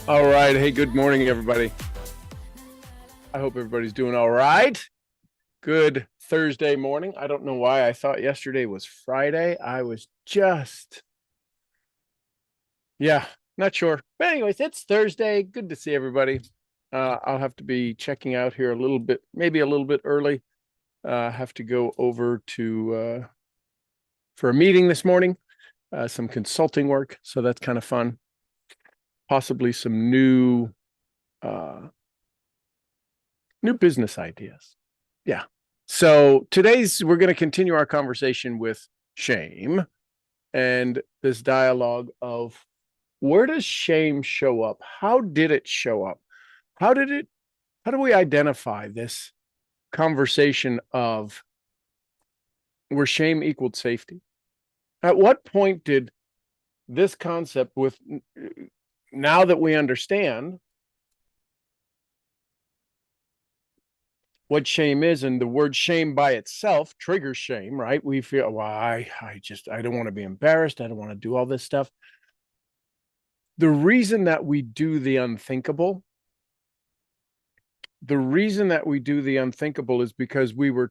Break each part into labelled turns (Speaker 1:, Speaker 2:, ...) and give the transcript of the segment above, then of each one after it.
Speaker 1: All right. Hey, good morning, everybody. I hope everybody's doing all right. Good Thursday morning. I don't know why I thought yesterday was Friday. I was yeah, not sure. But anyways, it's Thursday. Good to see everybody. I'll have to be checking out here a little bit, maybe a little bit early. Have to go over to for a meeting this morning, some consulting work. So that's kind of fun. Possibly some uh, new business ideas. Yeah. So we're going to continue our conversation with shame and this dialogue of where does shame show up? How did it show up? How did it, how do we identify this conversation of where shame equaled safety? At what point did this concept now that we understand what shame is, and the word shame by itself triggers shame, right? We feel, well, I don't want to be embarrassed. I don't want to do all this stuff. The reason that we do the unthinkable, is because we were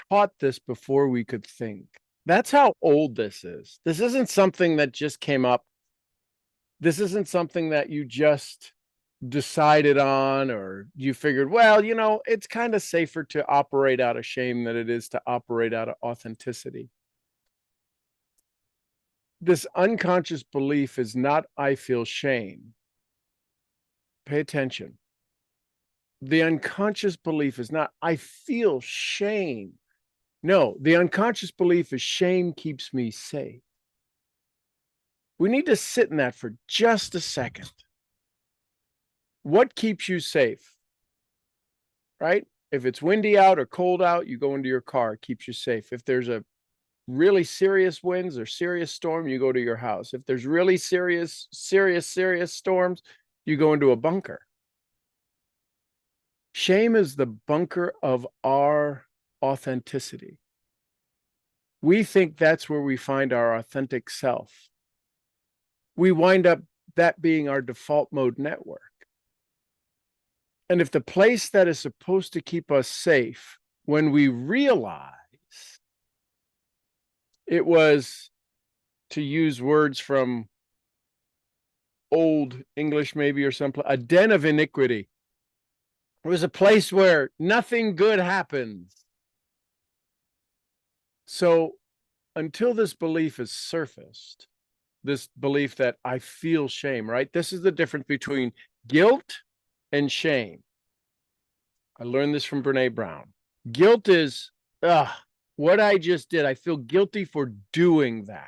Speaker 1: taught this before we could think. That's how old this is. This isn't something that just came up. This isn't something that you just decided on, or you figured, well, it's kind of safer to operate out of shame than it is to operate out of authenticity. This unconscious belief is not, I feel shame. Pay attention. The unconscious belief is not, I feel shame. No, the unconscious belief is shame keeps me safe. We need to sit in that for just a second. What keeps you safe? Right? If it's windy out or cold out, you go into your car, it keeps you safe. If there's a really serious winds or serious storm, you go to your house. If there's really serious storms, you go into a bunker. Shame is the bunker of our authenticity. We think that's where we find our authentic self. We wind up that being our default mode network. And if the place that is supposed to keep us safe, when we realize it was, to use words from old English maybe, or some, a den of iniquity. It was a place where nothing good happens. So until this belief is surfaced, this belief that I feel shame, right? This is the difference between guilt and shame. I learned this from Brene Brown. Guilt is, what I just did. I feel guilty for doing that.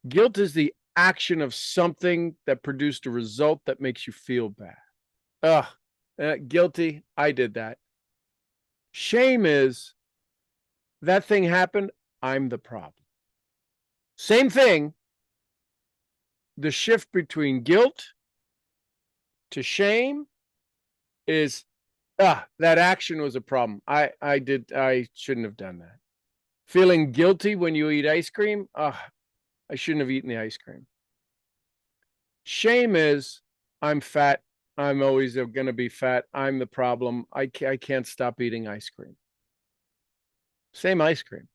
Speaker 1: Guilt is the action of something that produced a result that makes you feel bad. Guilty. I did that. Shame is, that thing happened. I'm the problem. Same thing. The shift between guilt to shame is, that action was a problem. I shouldn't have done that. Feeling guilty when you eat ice cream. I shouldn't have eaten the ice cream. Shame is, I'm fat. I'm always going to be fat. I'm the problem. I can't stop eating ice cream. Same ice cream.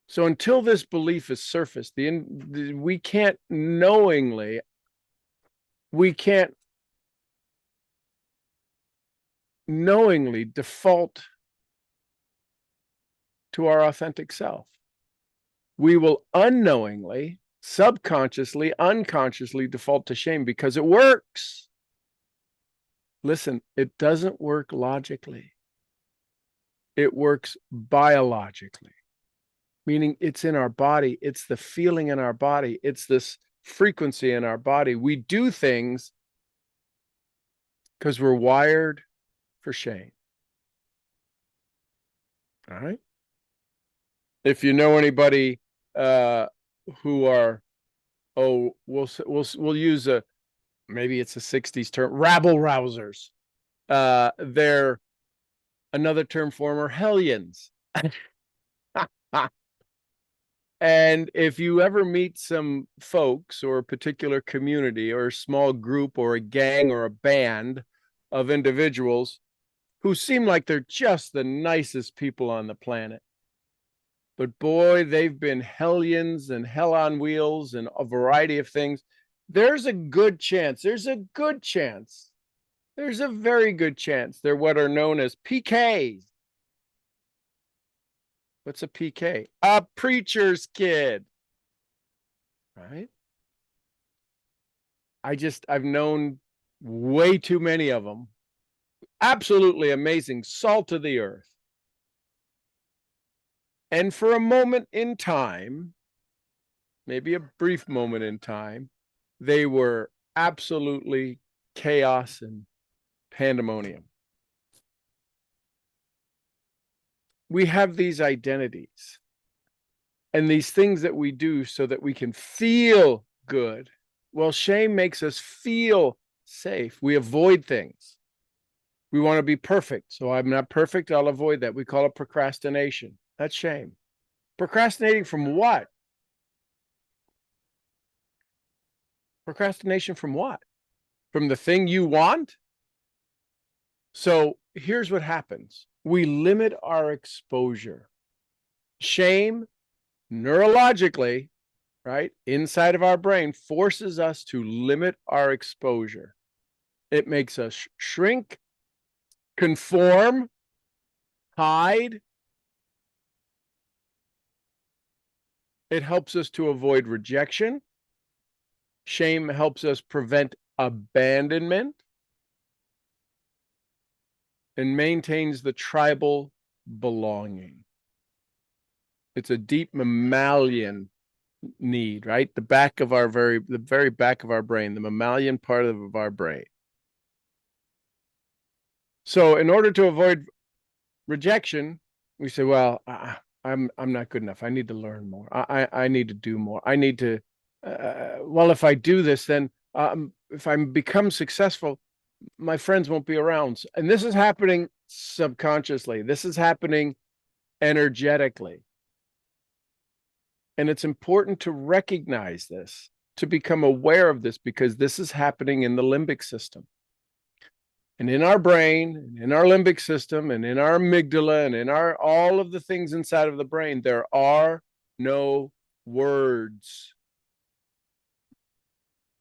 Speaker 1: So until this belief is surfaced, we can't knowingly default to our authentic self. We will unknowingly, subconsciously, unconsciously default to shame because it works. Listen, it doesn't work logically. It works biologically, meaning it's in our body. It's the feeling in our body. It's this frequency in our body. We do things because we're wired for shame. All right. If you know anybody who are, we'll use maybe it's a 60s term, rabble rousers. They're, another term for them are hellions. And if you ever meet some folks or a particular community or a small group or a gang or a band of individuals who seem like they're just the nicest people on the planet, but boy, they've been hellions and hell on wheels and a variety of things, there's a good chance, there's a very good chance they're what are known as PKs. What's a PK? A preacher's kid, right? I've known way too many of them. Absolutely amazing, salt of the earth. And for a moment in time, maybe a brief moment in time, they were absolutely chaos and pandemonium. We have these identities and these things that we do so that we can feel good. Well, shame makes us feel safe. We avoid things. We want to be perfect. So I'm not perfect. I'll avoid that. We call it procrastination. That's shame. Procrastinating from what? Procrastination from what? From the thing you want? So here's what happens. We limit our exposure. Shame, neurologically, right, inside of our brain, forces us to limit our exposure. It makes us shrink, conform, hide. It helps us to avoid rejection. Shame helps us prevent abandonment and maintains the tribal belonging. It's a deep mammalian need, right? The very back of our brain, the mammalian part of our brain. So in order to avoid rejection, we say, well, I'm not good enough. I need to learn more. I need to do more. I need to, well, if I do this, then if I become successful, my friends won't be around. And this is happening subconsciously. This is happening energetically. And it's important to recognize this, to become aware of this, because this is happening in the limbic system. And in our brain, and in our limbic system, and in our amygdala, and in all of the things inside of the brain, there are no words.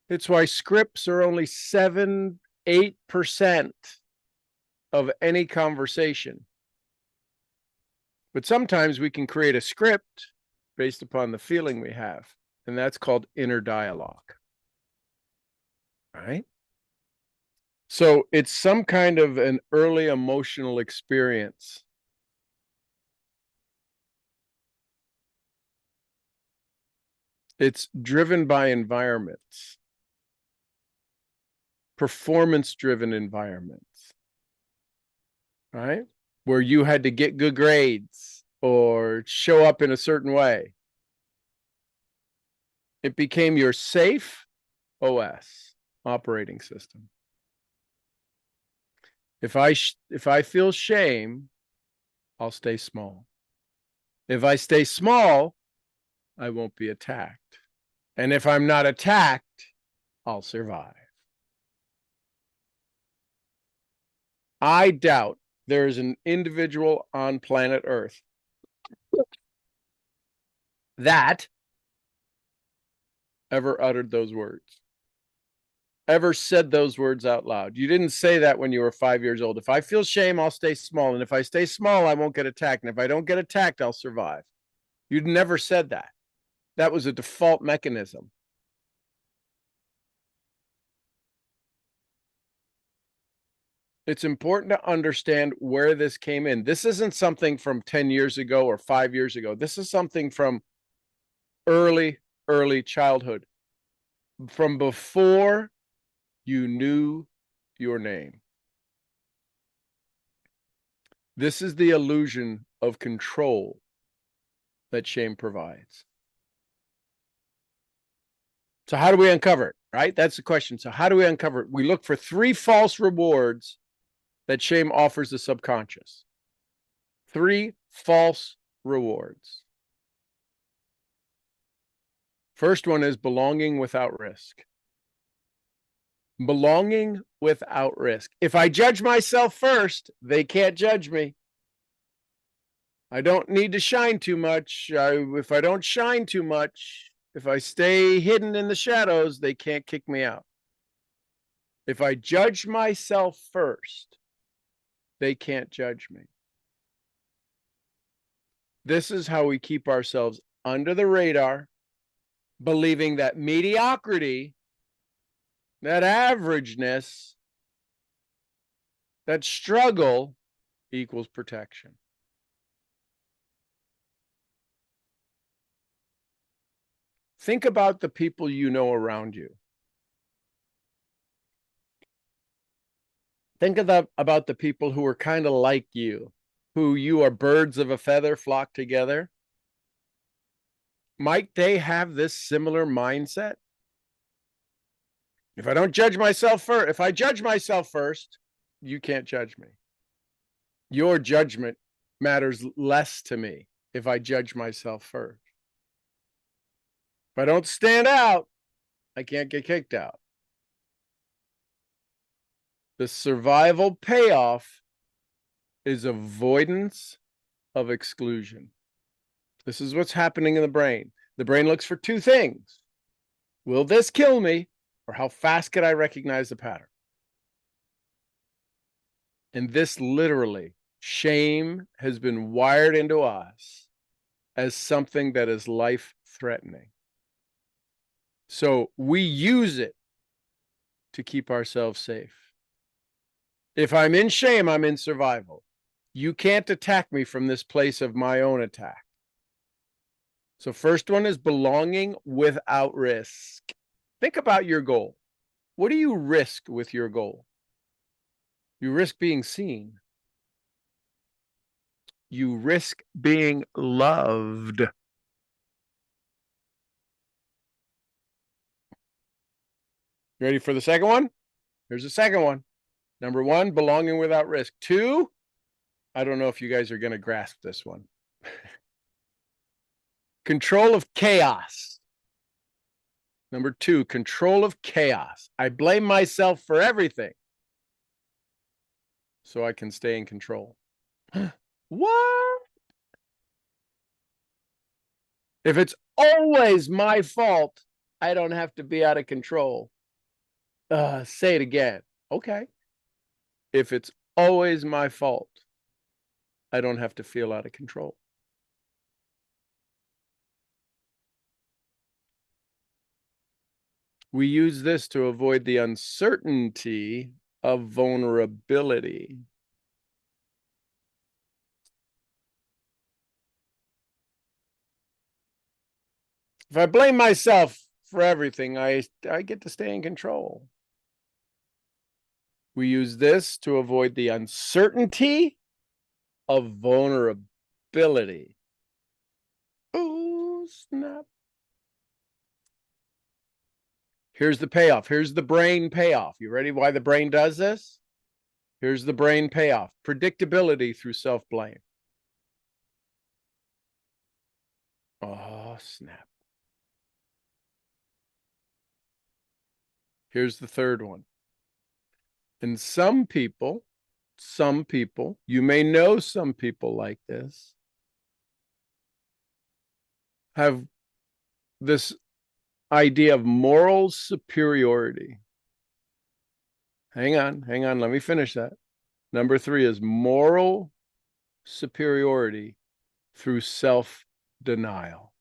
Speaker 1: It's why scripts are only 7-8% of any conversation. But sometimes we can create a script based upon the feeling we have, and that's called inner dialogue. Right? So it's some kind of an early emotional experience. It's driven by environments, performance-driven environments, right? Where you had to get good grades or show up in a certain way. It became your safe OS, operating system. If I feel shame, I'll stay small. If I stay small, I won't be attacked. And if I'm not attacked, I'll survive. I doubt there is an individual on planet Earth that ever uttered those words, ever said those words out loud. You didn't say that when you were 5 years old. If I feel shame, I'll stay small. And if I stay small, I won't get attacked. And if I don't get attacked, I'll survive. You'd never said that. That was a default mechanism. It's important to understand where this came in. This isn't something from 10 years ago or 5 years ago. This is something from early childhood, from before you knew your name. This is the illusion of control that shame provides. So how do we uncover it, right? That's the question. So how do we uncover it? We look for 3 false rewards that shame offers the subconscious. 3 false rewards. First one is belonging without risk. Belonging without risk. If I judge myself first, they can't judge me. I don't need to shine too much. If I don't shine too much, if I stay hidden in the shadows, they can't kick me out. If I judge myself first, they can't judge me. This is how we keep ourselves under the radar, believing that mediocrity, that averageness, that struggle equals protection. Think about the people you know around you. Think about the people who are kind of like you, who you are birds of a feather flock together. Might they have this similar mindset? If I don't judge myself first, if I judge myself first, you can't judge me. Your judgment matters less to me if I judge myself first. If I don't stand out, I can't get kicked out. The survival payoff is avoidance of exclusion. This is what's happening in the brain. The brain looks for two things. Will this kill me? Or how fast could I recognize the pattern? And this literally, shame has been wired into us as something that is life-threatening. So we use it to keep ourselves safe. If I'm in shame, I'm in survival. You can't attack me from this place of my own attack. So first one is belonging without risk. Think about your goal. What do you risk with your goal? You risk being seen. You risk being loved. You ready for the second one? Here's the second one. Number one, belonging without risk. Two, I don't know if you guys are going to grasp this one. Control of chaos. Number two, control of chaos. I blame myself for everything so I can stay in control. What? If it's always my fault, I don't have to be out of control. Say it again. Okay. If it's always my fault, I don't have to feel out of control. We use this to avoid the uncertainty of vulnerability. If I blame myself for everything, I get to stay in control. We use this to avoid the uncertainty of vulnerability. Oh, snap. Here's the payoff. Here's the brain payoff. You ready why the brain does this? Here's the brain payoff. Predictability through self-blame. Oh, snap. Here's the third one. And some people, you may know some people like this, have this idea of moral superiority. Hang on, let me finish that. Number three is moral superiority through self-denial.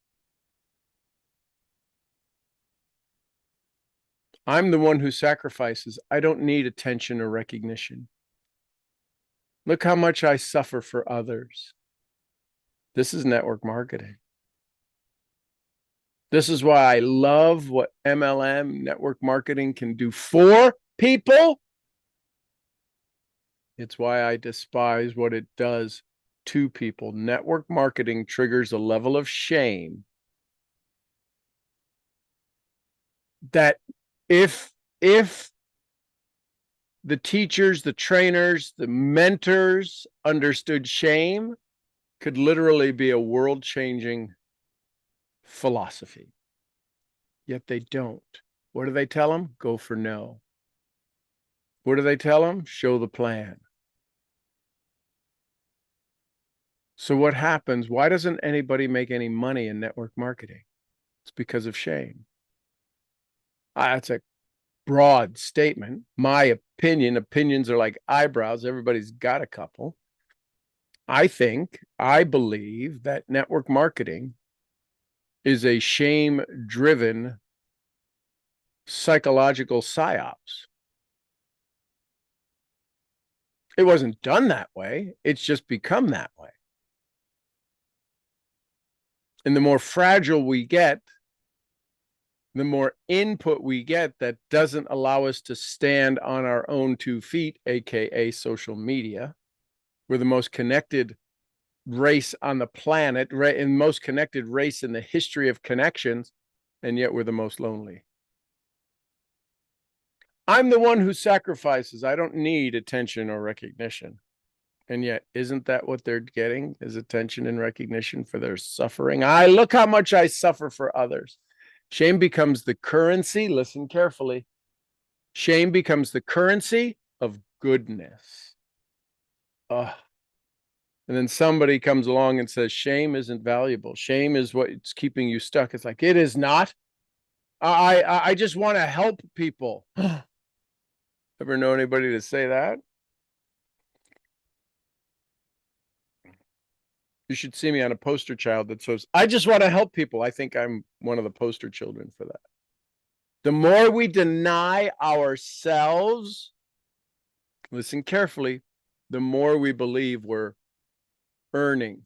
Speaker 1: I'm the one who sacrifices. I don't need attention or recognition. Look how much I suffer for others. This is network marketing. This is why I love what MLM, network marketing, can do for people. It's why I despise what it does to people. Network marketing triggers a level of shame that if the teachers, the trainers, the mentors understood shame, could literally be a world-changing philosophy. yet they don't. What do they tell them? Go for no. What do they tell them? Show the plan. So what happens? Why doesn't anybody make any money in network marketing? It's because of shame. That's a broad statement. My opinion, opinions are like eyebrows. Everybody's got a couple. I believe that network marketing is a shame-driven psychological psyops. It wasn't done that way. It's just become that way. And the more fragile we get, the more input we get that doesn't allow us to stand on our own 2 feet, aka social media. We're the most connected race on the planet, and most connected race in the history of connections, and yet we're the most lonely. I'm the one who sacrifices. I don't need attention or recognition. And yet, isn't that what they're getting, is attention and recognition for their suffering? Look how much I suffer for others. Shame becomes the currency. Listen carefully. Shame becomes the currency of goodness. And then somebody comes along and says, shame isn't valuable. Shame is what's keeping you stuck. It's like, it is not. I just want to help people. Ever know anybody to say that? You should see me on a poster child that says, I just want to help people. I think I'm one of the poster children for that. The more we deny ourselves, listen carefully, the more we believe we're earning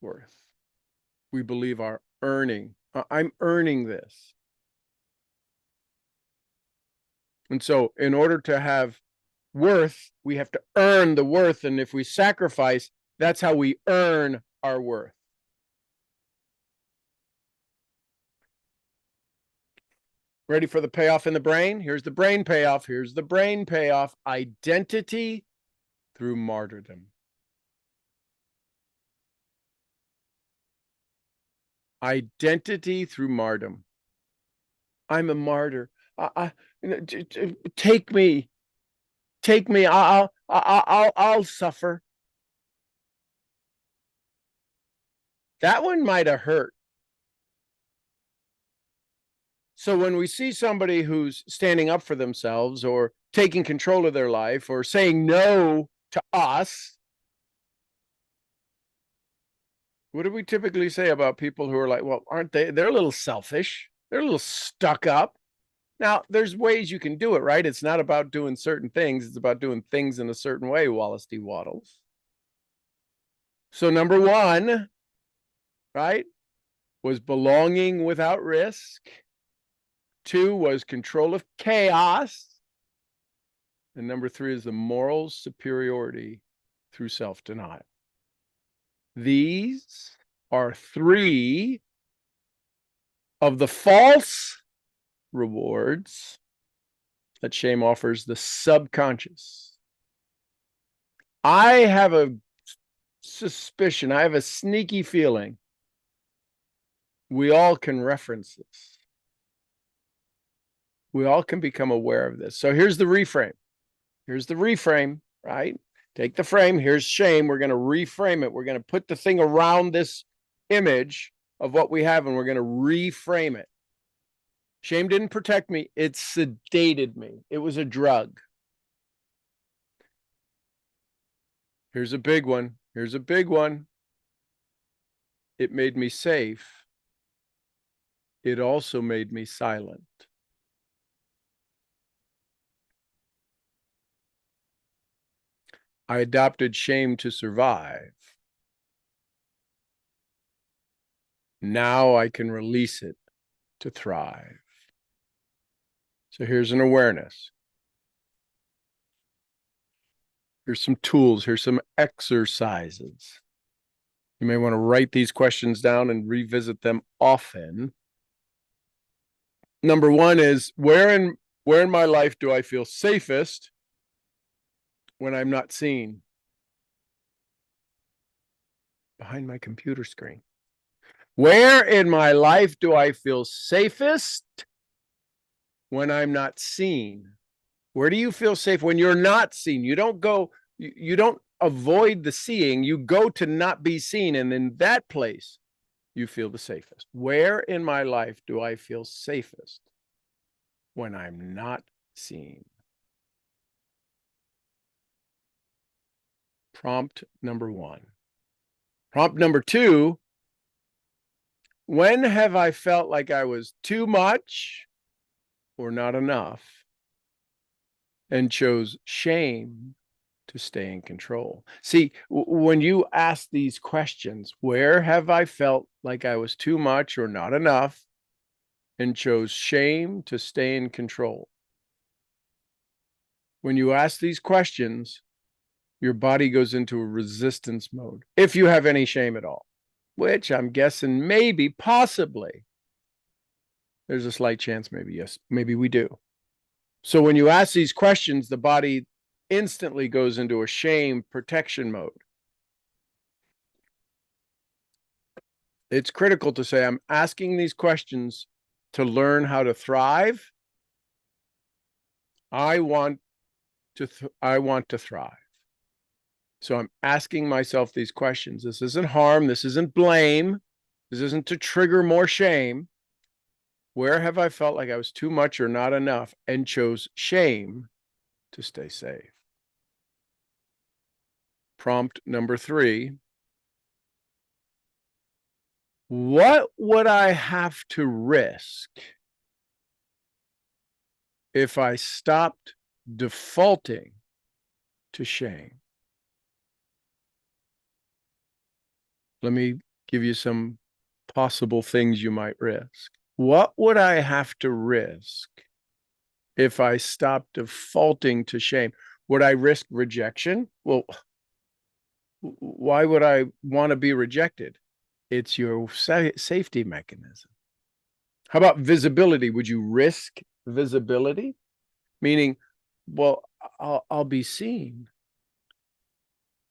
Speaker 1: worth. We believe our earning. I'm earning this. And so in order to have worth, we have to earn the worth. And if we sacrifice, that's how we earn our worth. Ready for the payoff in the brain? Here's the brain payoff. Here's the brain payoff. Identity through martyrdom. Identity through martyrdom. I'm a martyr. Take me. Take me. I'll suffer. That one might have hurt. So when we see somebody who's standing up for themselves or taking control of their life or saying no to us, what do we typically say about people who are like, well, aren't they? They're a little selfish. They're a little stuck up. Now, there's ways you can do it, right? It's not about doing certain things. It's about doing things in a certain way, Wallace D. Waddles. So number one, right, was belonging without risk. 2 was control of chaos. And number 3 is the moral superiority through self-denial. These are 3 of the false rewards that shame offers the subconscious. I have a suspicion, I have a sneaky feeling we all can reference this. We all can become aware of this. So here's the reframe. Here's the reframe, right? Take the frame. Here's shame. We're going to reframe it. We're going to put the thing around this image of what we have, and we're going to reframe it. Shame didn't protect me. It sedated me. It was a drug. Here's a big one. Here's a big one. It made me safe. It also made me silent. I adopted shame to survive. Now I can release it to thrive. So here's an awareness. Here's some tools. Here's some exercises. You may want to write these questions down and revisit them often. Number 1 is, where in my life do I feel safest when I'm not seen? Behind my computer screen. Where in my life do I feel safest? When I'm not seen. Where do you feel safe when you're not seen? You don't go, you don't avoid the seeing, you go to not be seen. And in that place, you feel the safest. Where in my life do I feel safest? When I'm not seen. Prompt number 1. Prompt number 2. When have I felt like I was too much or not enough and chose shame to stay in control? See, when you ask these questions, where have I felt like I was too much or not enough and chose shame to stay in control? When you ask these questions, your body goes into a resistance mode, if you have any shame at all, which I'm guessing maybe, possibly, there's a slight chance, maybe yes, maybe we do. So when you ask these questions, the body instantly goes into a shame protection mode. It's critical to say, I'm asking these questions to learn how to thrive. I want to thrive. So I'm asking myself these questions. This isn't harm. This isn't blame. This isn't to trigger more shame. Where have I felt like I was too much or not enough and chose shame to stay safe? Prompt number 3. What would I have to risk if I stopped defaulting to shame? Let me give you some possible things you might risk. What would I have to risk if I stopped defaulting to shame? Would I risk rejection? Well, why would I want to be rejected? It's your safety mechanism. How about visibility? Would you risk visibility? Meaning, well, I'll be seen.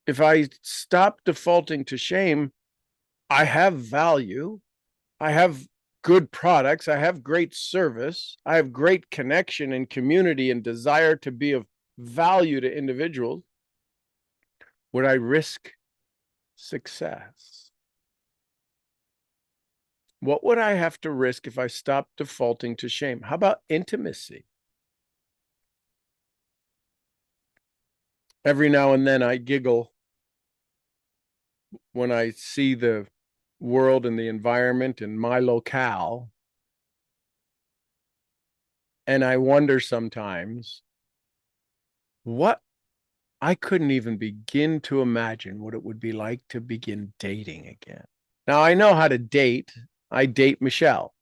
Speaker 1: If I stop defaulting to shame, I have value. I have good products. I have great service. I have great connection and community and desire to be of value to individuals. Would I risk success? What would I have to risk if I stopped defaulting to shame? How about intimacy? Every now and then I giggle when I see the world and the environment in my locale. And I wonder sometimes what I couldn't even begin to imagine what it would be like to begin dating again. Now I know how to date. I date Michelle.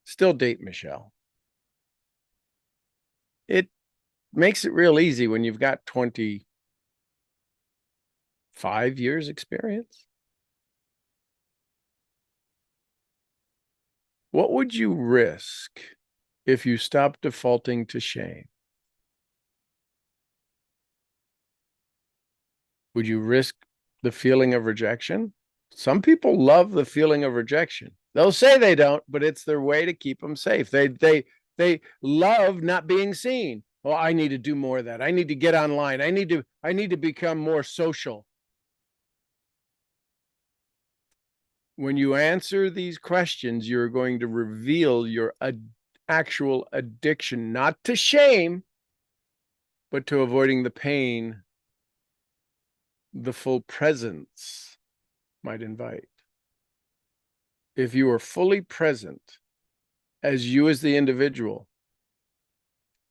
Speaker 1: Still date Michelle. It makes it real easy when you've got 25 years experience. What would you risk if you stopped defaulting to shame? Would you risk the feeling of rejection? Some people love the feeling of rejection. They'll say they don't, but it's their way to keep them safe. They love not being seen. Oh, I need to do more of that. I need to get online. I need to become more social. When you answer these questions, you're going to reveal your actual addiction, not to shame, but to avoiding the pain the full presence might invite. If you are fully present as you as the individual,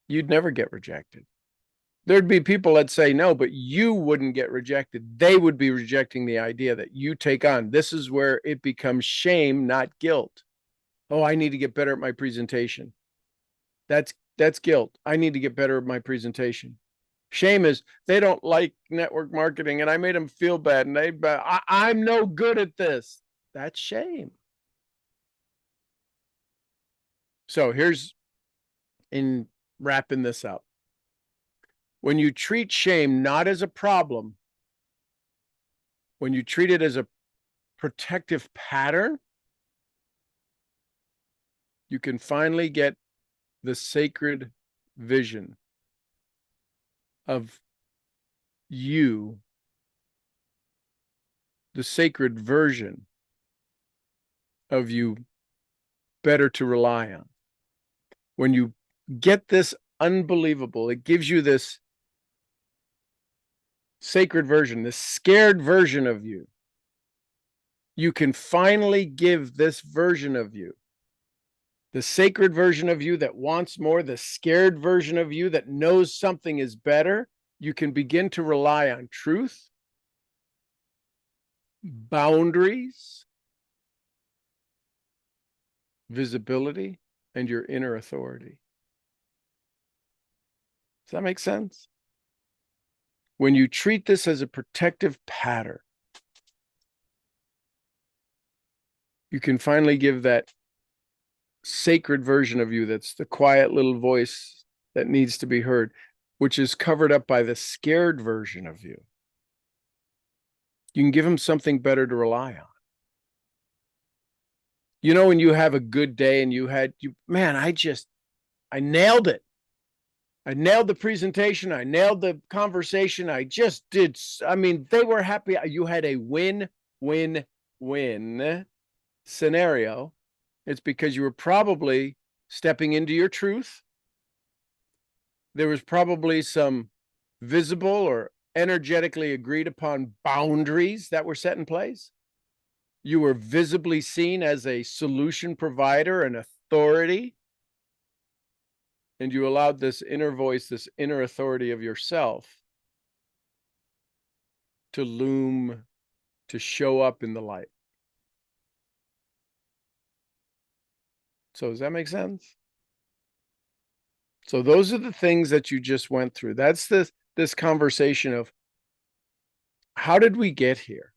Speaker 1: you'd never get rejected. There'd be people that say no, but you wouldn't get rejected. They would be rejecting the idea that you take on. This is where it becomes shame, not guilt. Oh, I need to get better at my presentation. That's guilt. I need to get better at my presentation. Shame is they don't like network marketing and I made them feel bad and I'm no good at this. That's shame. So here's in wrapping this up. When you treat shame not as a problem, when you treat it as a protective pattern, You can finally get the sacred vision of you, the sacred version of you better to rely on. When you get this unbelievable, it gives you this sacred version, this scared version of you. You can finally give this version of you, the sacred version of you that wants more, the scared version of you that knows something is better. You can begin to rely on truth, boundaries, visibility, and your inner authority. Does that make sense? When you treat this as a protective pattern, you can finally give that sacred version of you that's the quiet little voice that needs to be heard, which is covered up by the scared version of you. You can give them something better to rely on. You know, when you have a good day and man, I nailed it. I nailed the presentation. I nailed the conversation. I just did. I mean, they were happy. You had a win, win, win scenario. It's because you were probably stepping into your truth. There was probably some visible or energetically agreed upon boundaries that were set in place. You were visibly seen as a solution provider, an authority. And you allowed this inner voice, this inner authority of yourself to loom, to show up in the light. So does that make sense? So those are the things that you just went through. That's this conversation of how did we get here?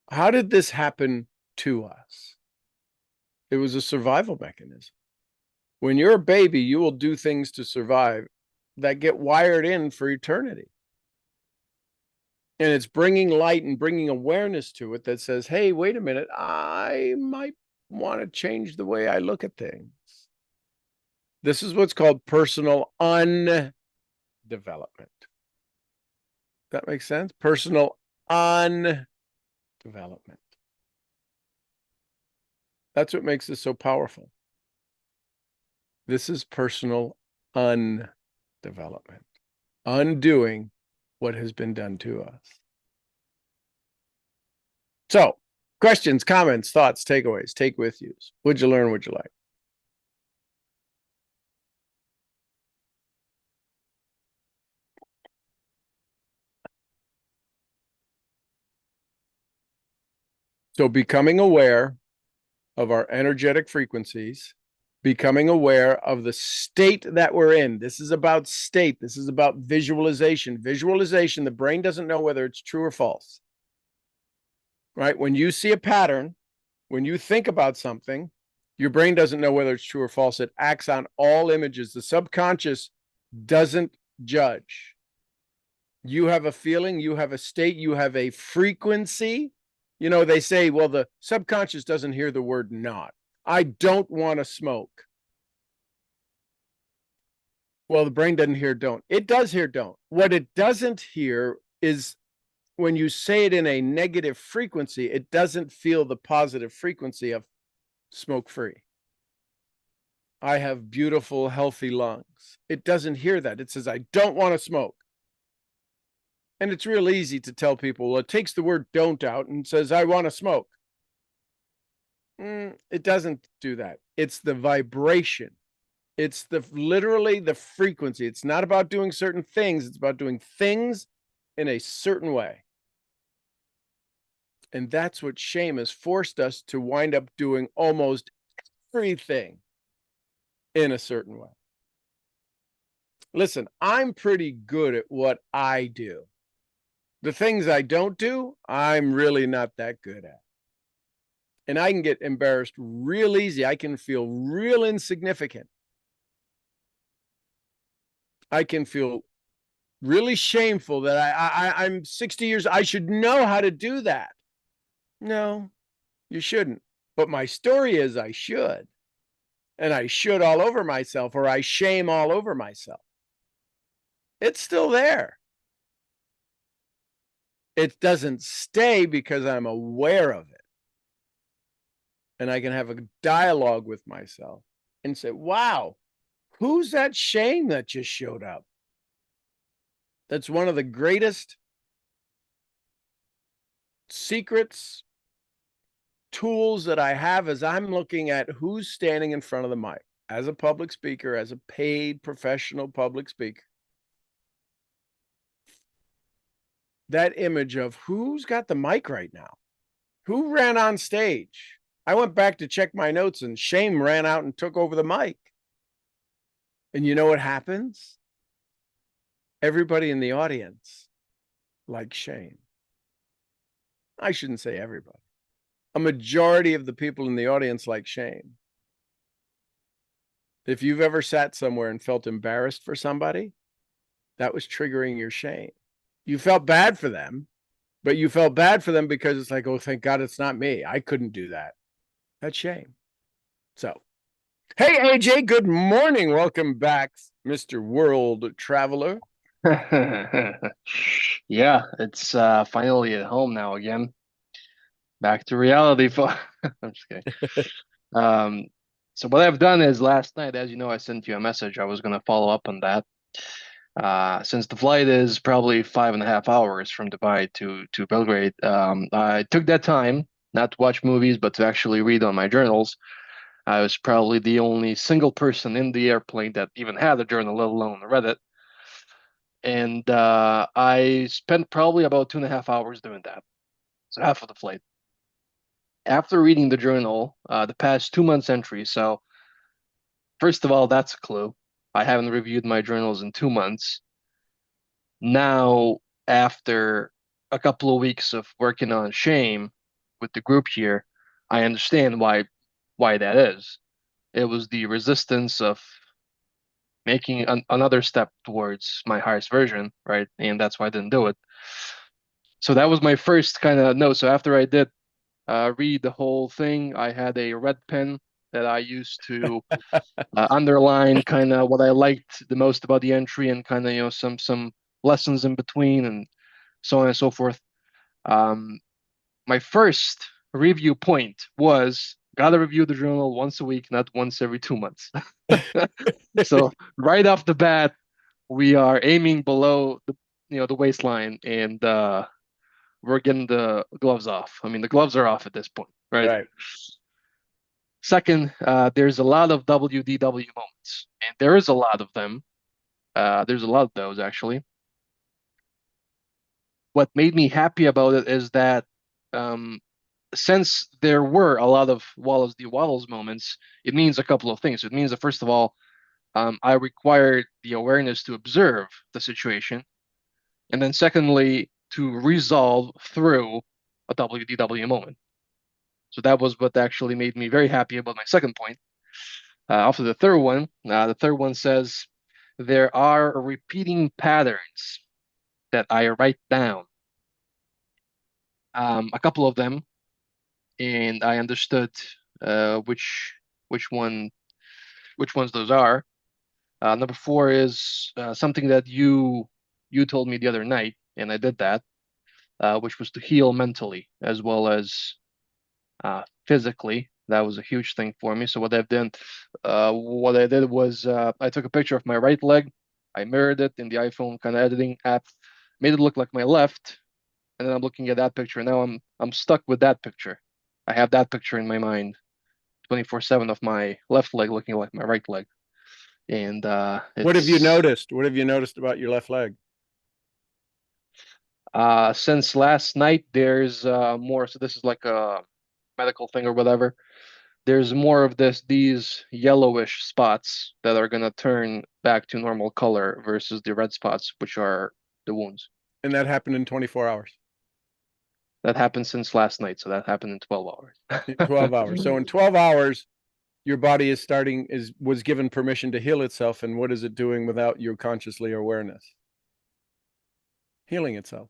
Speaker 1: How did this happen to us? It was a survival mechanism. When you're a baby, you will do things to survive that get wired in for eternity. And it's bringing light and bringing awareness to it that says, hey, wait a minute, I might want to change the way I look at things. This is what's called personal undevelopment. That makes sense? Personal undevelopment. That's what makes this so powerful. This is personal undevelopment. Undoing what has been done to us. So, questions, comments, thoughts, takeaways, take with yous. Would you learn? Would you like? So, becoming aware of our energetic frequencies, becoming aware of the state that we're in. This is about state. This is about visualization. Visualization, the brain doesn't know whether it's true or false. Right? When you see a pattern, when you think about something, your brain doesn't know whether it's true or false. It acts on all images. The subconscious doesn't judge. You have a feeling, you have a state, you have a frequency. You know, they say, well, the subconscious doesn't hear the word not. I don't want to smoke. Well, the brain doesn't hear don't. It does hear don't. What it doesn't hear is when you say it in a negative frequency, it doesn't feel the positive frequency of smoke free. I have beautiful, healthy lungs. It doesn't hear that. It says, I don't want to smoke. And it's real easy to tell people, well, it takes the word don't out and says, I want to smoke. It doesn't do that. It's the vibration. It's literally the frequency. It's not about doing certain things. It's about doing things in a certain way. And that's what shame has forced us to wind up doing almost everything in a certain way. Listen, I'm pretty good at what I do. The things I don't do, I'm really not that good at. And I can get embarrassed real easy. I can feel real insignificant. I can feel really shameful that I'm 60 years, I should know how to do that. No, you shouldn't. But my story is I should. and I should all over myself or I shame all over myself. It's still there. It doesn't stay because I'm aware of it. And I can have a dialogue with myself and say, wow, who's that shame that just showed up? That's one of the greatest secrets, tools that I have as I'm looking at who's standing in front of the mic as a public speaker, as a paid professional public speaker. That image of who's got the mic right now, who ran on stage. I went back to check my notes and shame ran out and took over the mic. And you know what happens? Everybody in the audience likes shame. I shouldn't say everybody. A majority of the people in the audience like shame. If you've ever sat somewhere and felt embarrassed for somebody, that was triggering your shame. You felt bad for them, but you felt bad for them because it's like, oh, thank God it's not me. I couldn't do that. That's shame. So, hey, AJ, good morning. Welcome back, Mr. World Traveler.
Speaker 2: Yeah, it's finally at home now again. Back to reality. I'm just kidding. Um, so what I've done is last night, as you know, I sent you a message. I was going to follow up on that. Since the flight is probably 5.5 hours from Dubai to Belgrade, I took that time not to watch movies, but to actually read on my journals. I was probably the only single person in the airplane that even had a journal, let alone read it. And I spent probably about 2.5 hours doing that. So half of the flight. After reading the journal, the past 2 months entry. So first of all, that's a clue. I haven't reviewed my journals in 2 months. Now, after a couple of weeks of working on shame with the group here, I understand why that is. It was the resistance of making another step towards my highest version, right? And that's why I didn't do it. So that was my first kind of no. So after I did read the whole thing, I had a red pen that I used to underline kind of what I liked the most about the entry and kind of some lessons in between and so on and so forth. Um, my first review point was gotta review the journal once a week, not once every 2 months. So right off the bat, we are aiming below the waistline and we're getting the gloves off. I mean, the gloves are off at this point, right?
Speaker 1: Right.
Speaker 2: Second, there's a lot of WDW moments, and there is a lot of them. There's a lot of those actually. What made me happy about it is that um, since there were a lot of Wallace D. Waddles moments, it means a couple of things. It means that first of all, I required the awareness to observe the situation, and then secondly, to resolve through a WDW moment. So that was what actually made me very happy about my second point. After the third one says there are repeating patterns that I write down. A couple of them, and I understood which one which ones those are. Number four is something that you told me the other night, and I did that, which was to heal mentally as well as physically. That was a huge thing for me. So what I did was I took a picture of my right leg, I mirrored it in the iPhone kind of editing app, made it look like my left, and then I'm looking at that picture. And now I'm stuck with that picture. I have that picture in my mind, 24/7 of my left leg looking like my right leg, and
Speaker 1: What have you
Speaker 2: it's
Speaker 1: noticed? What have you noticed about your left leg?
Speaker 2: since last night there's more. So this is like a medical thing or whatever. There's more of these yellowish spots that are gonna turn back to normal color versus the red spots, which are the wounds.
Speaker 1: And that happened in 24 hours,
Speaker 2: That happened since last night, so that happened in 12
Speaker 1: 12
Speaker 2: hours.
Speaker 1: hours. So in 12 hours, your body was given permission to heal itself. And what is it doing without your consciously awareness? Healing itself.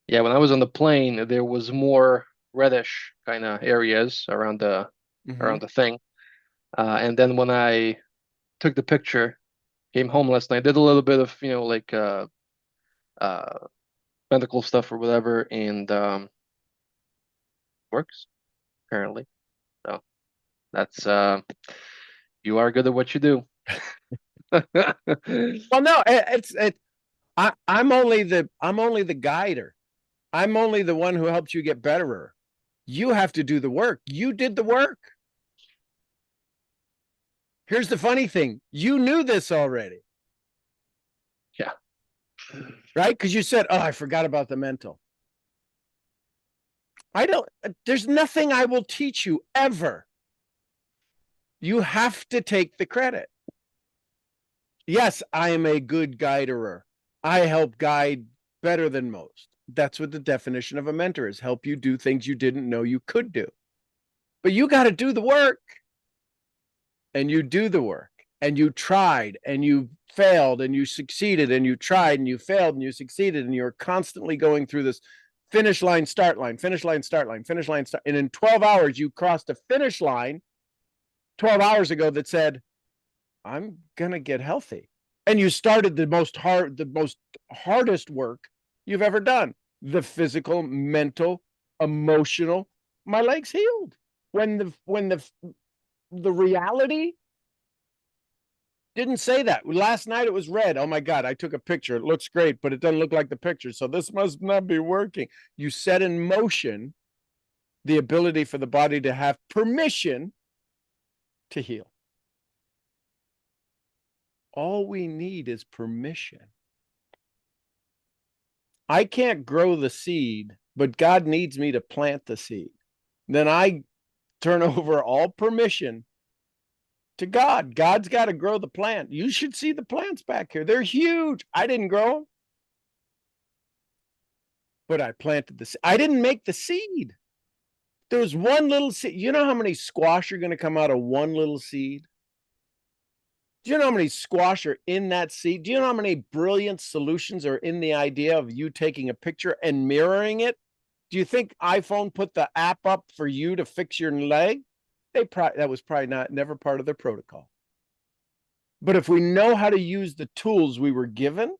Speaker 2: Yeah, when I was on the plane, there was more reddish kind of areas around the
Speaker 1: Hmm.
Speaker 2: around the thing. And then when I took the picture, came home last night, did a little bit of, like uh medical stuff or whatever, and works apparently. So that's you are good at what you do.
Speaker 1: Well, no, I'm only the guider. I'm only the one who helps you get betterer. You have to do the work. You did the work. Here's the funny thing. You knew this already,
Speaker 2: Yeah.
Speaker 1: right? Because you said, "Oh, I forgot about the mental." I don't, there's nothing I will teach you ever. You have to take the credit. Yes, I am a good guiderer. I help guide better than most. That's what the definition of a mentor is, help you do things you didn't know you could do. But you got to do the work, and you do the work, and you tried and you failed and you succeeded and you tried and you failed and you succeeded, and you're constantly going through this finish line, start line, finish line, start line, finish line, start. And in 12 hours, you crossed a finish line 12 hours ago that said, I'm going to get healthy. And you started the most hardest work you've ever done. The physical, mental, emotional. My legs healed. When the reality didn't say that. Last night it was red. Oh my God, I took a picture. It looks great, but it doesn't look like the picture. So this must not be working. You set in motion the ability for the body to have permission to heal. All we need is permission. I can't grow the seed, but God needs me to plant the seed. Then I turn over all permission to God. God's got to grow the plant. You should see the plants back here. They're huge. I didn't grow them, but I planted the seed. I didn't make the seed. There was one little seed. You know how many squash are going to come out of one little seed? Do you know how many squash are in that seed? Do you know how many brilliant solutions are in the idea of you taking a picture and mirroring it? Do you think iPhone put the app up for you to fix your leg? That was probably not never part of their protocol. But if we know how to use the tools we were given,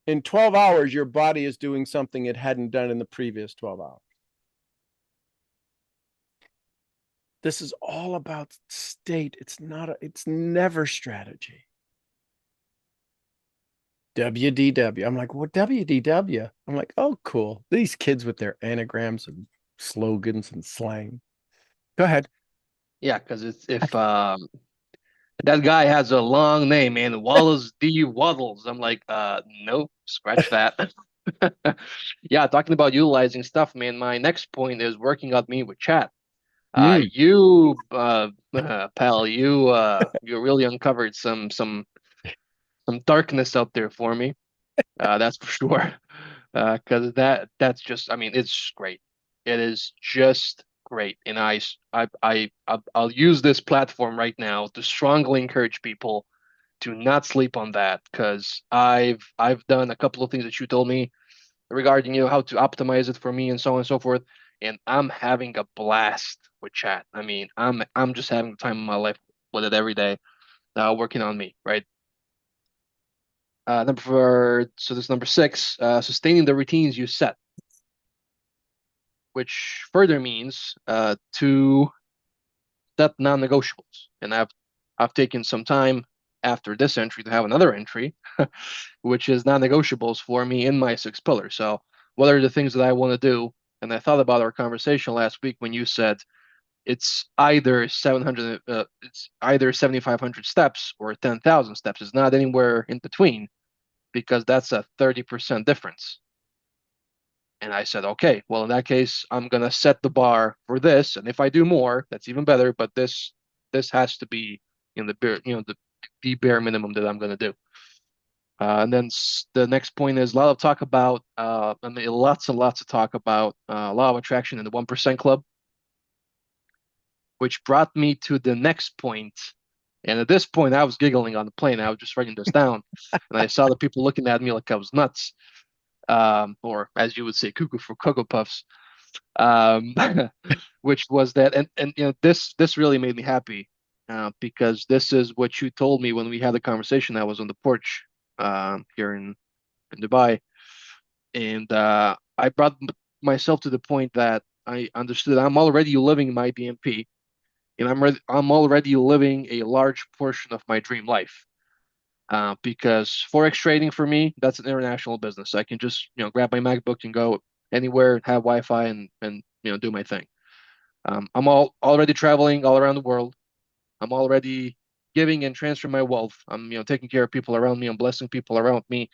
Speaker 1: in 12 hours, your body is doing something it hadn't done in the previous 12 hours. This is all about state. It's never strategy. WDW. I'm like, what WDW? I'm like, oh, cool. These kids with their anagrams and slogans and slang. Go ahead.
Speaker 2: Yeah, because it's if that guy has a long name, man, Wallace D. Waddles. I'm like, nope, scratch that. Yeah, talking about utilizing stuff, man. My next point is working on me with chat.
Speaker 1: Mm.
Speaker 2: Pal, you really uncovered some darkness out there for me. That's for sure. Because that's just, I mean, it's great. It is just great, and I'll use this platform right now to strongly encourage people to not sleep on that, because I've done a couple of things that you told me regarding how to optimize it for me and so on and so forth, and I'm having a blast with chat. I mean, I'm just having the time of my life with it every day, working on me, right? So this number six, sustaining the routines you set, which further means to set non-negotiables. And I've taken some time after this entry to have another entry, which is non-negotiables for me in my six pillars. So what are the things that I want to do? And I thought about our conversation last week when you said it's either 7,500 steps or 10,000 steps. It's not anywhere in between, because that's a 30% difference. And I said, okay, well, in that case, I'm gonna set the bar for this, and if I do more, that's even better. But this has to be in the bare, the bare minimum that I'm gonna do. And then the next point is a lot of talk about, I mean, lots and lots of talk about law of attraction in the 1% club, which brought me to the next point. And at this point, I was giggling on the plane. I was just writing this down, and I saw the people looking at me like I was nuts, or as you would say, cuckoo for Cocoa Puffs. um, which was that, and this really made me happy, because this is what you told me when we had the conversation. I was on the porch, here in Dubai, and I brought myself to the point that I understood I'm already living my DMP, and I'm already living a large portion of my dream life. Because Forex trading for me, that's an international business. I can just, grab my MacBook and go anywhere, have Wi-Fi, and do my thing. I'm already traveling all around the world. I'm already giving and transferring my wealth. I'm, taking care of people around me. I'm blessing people around me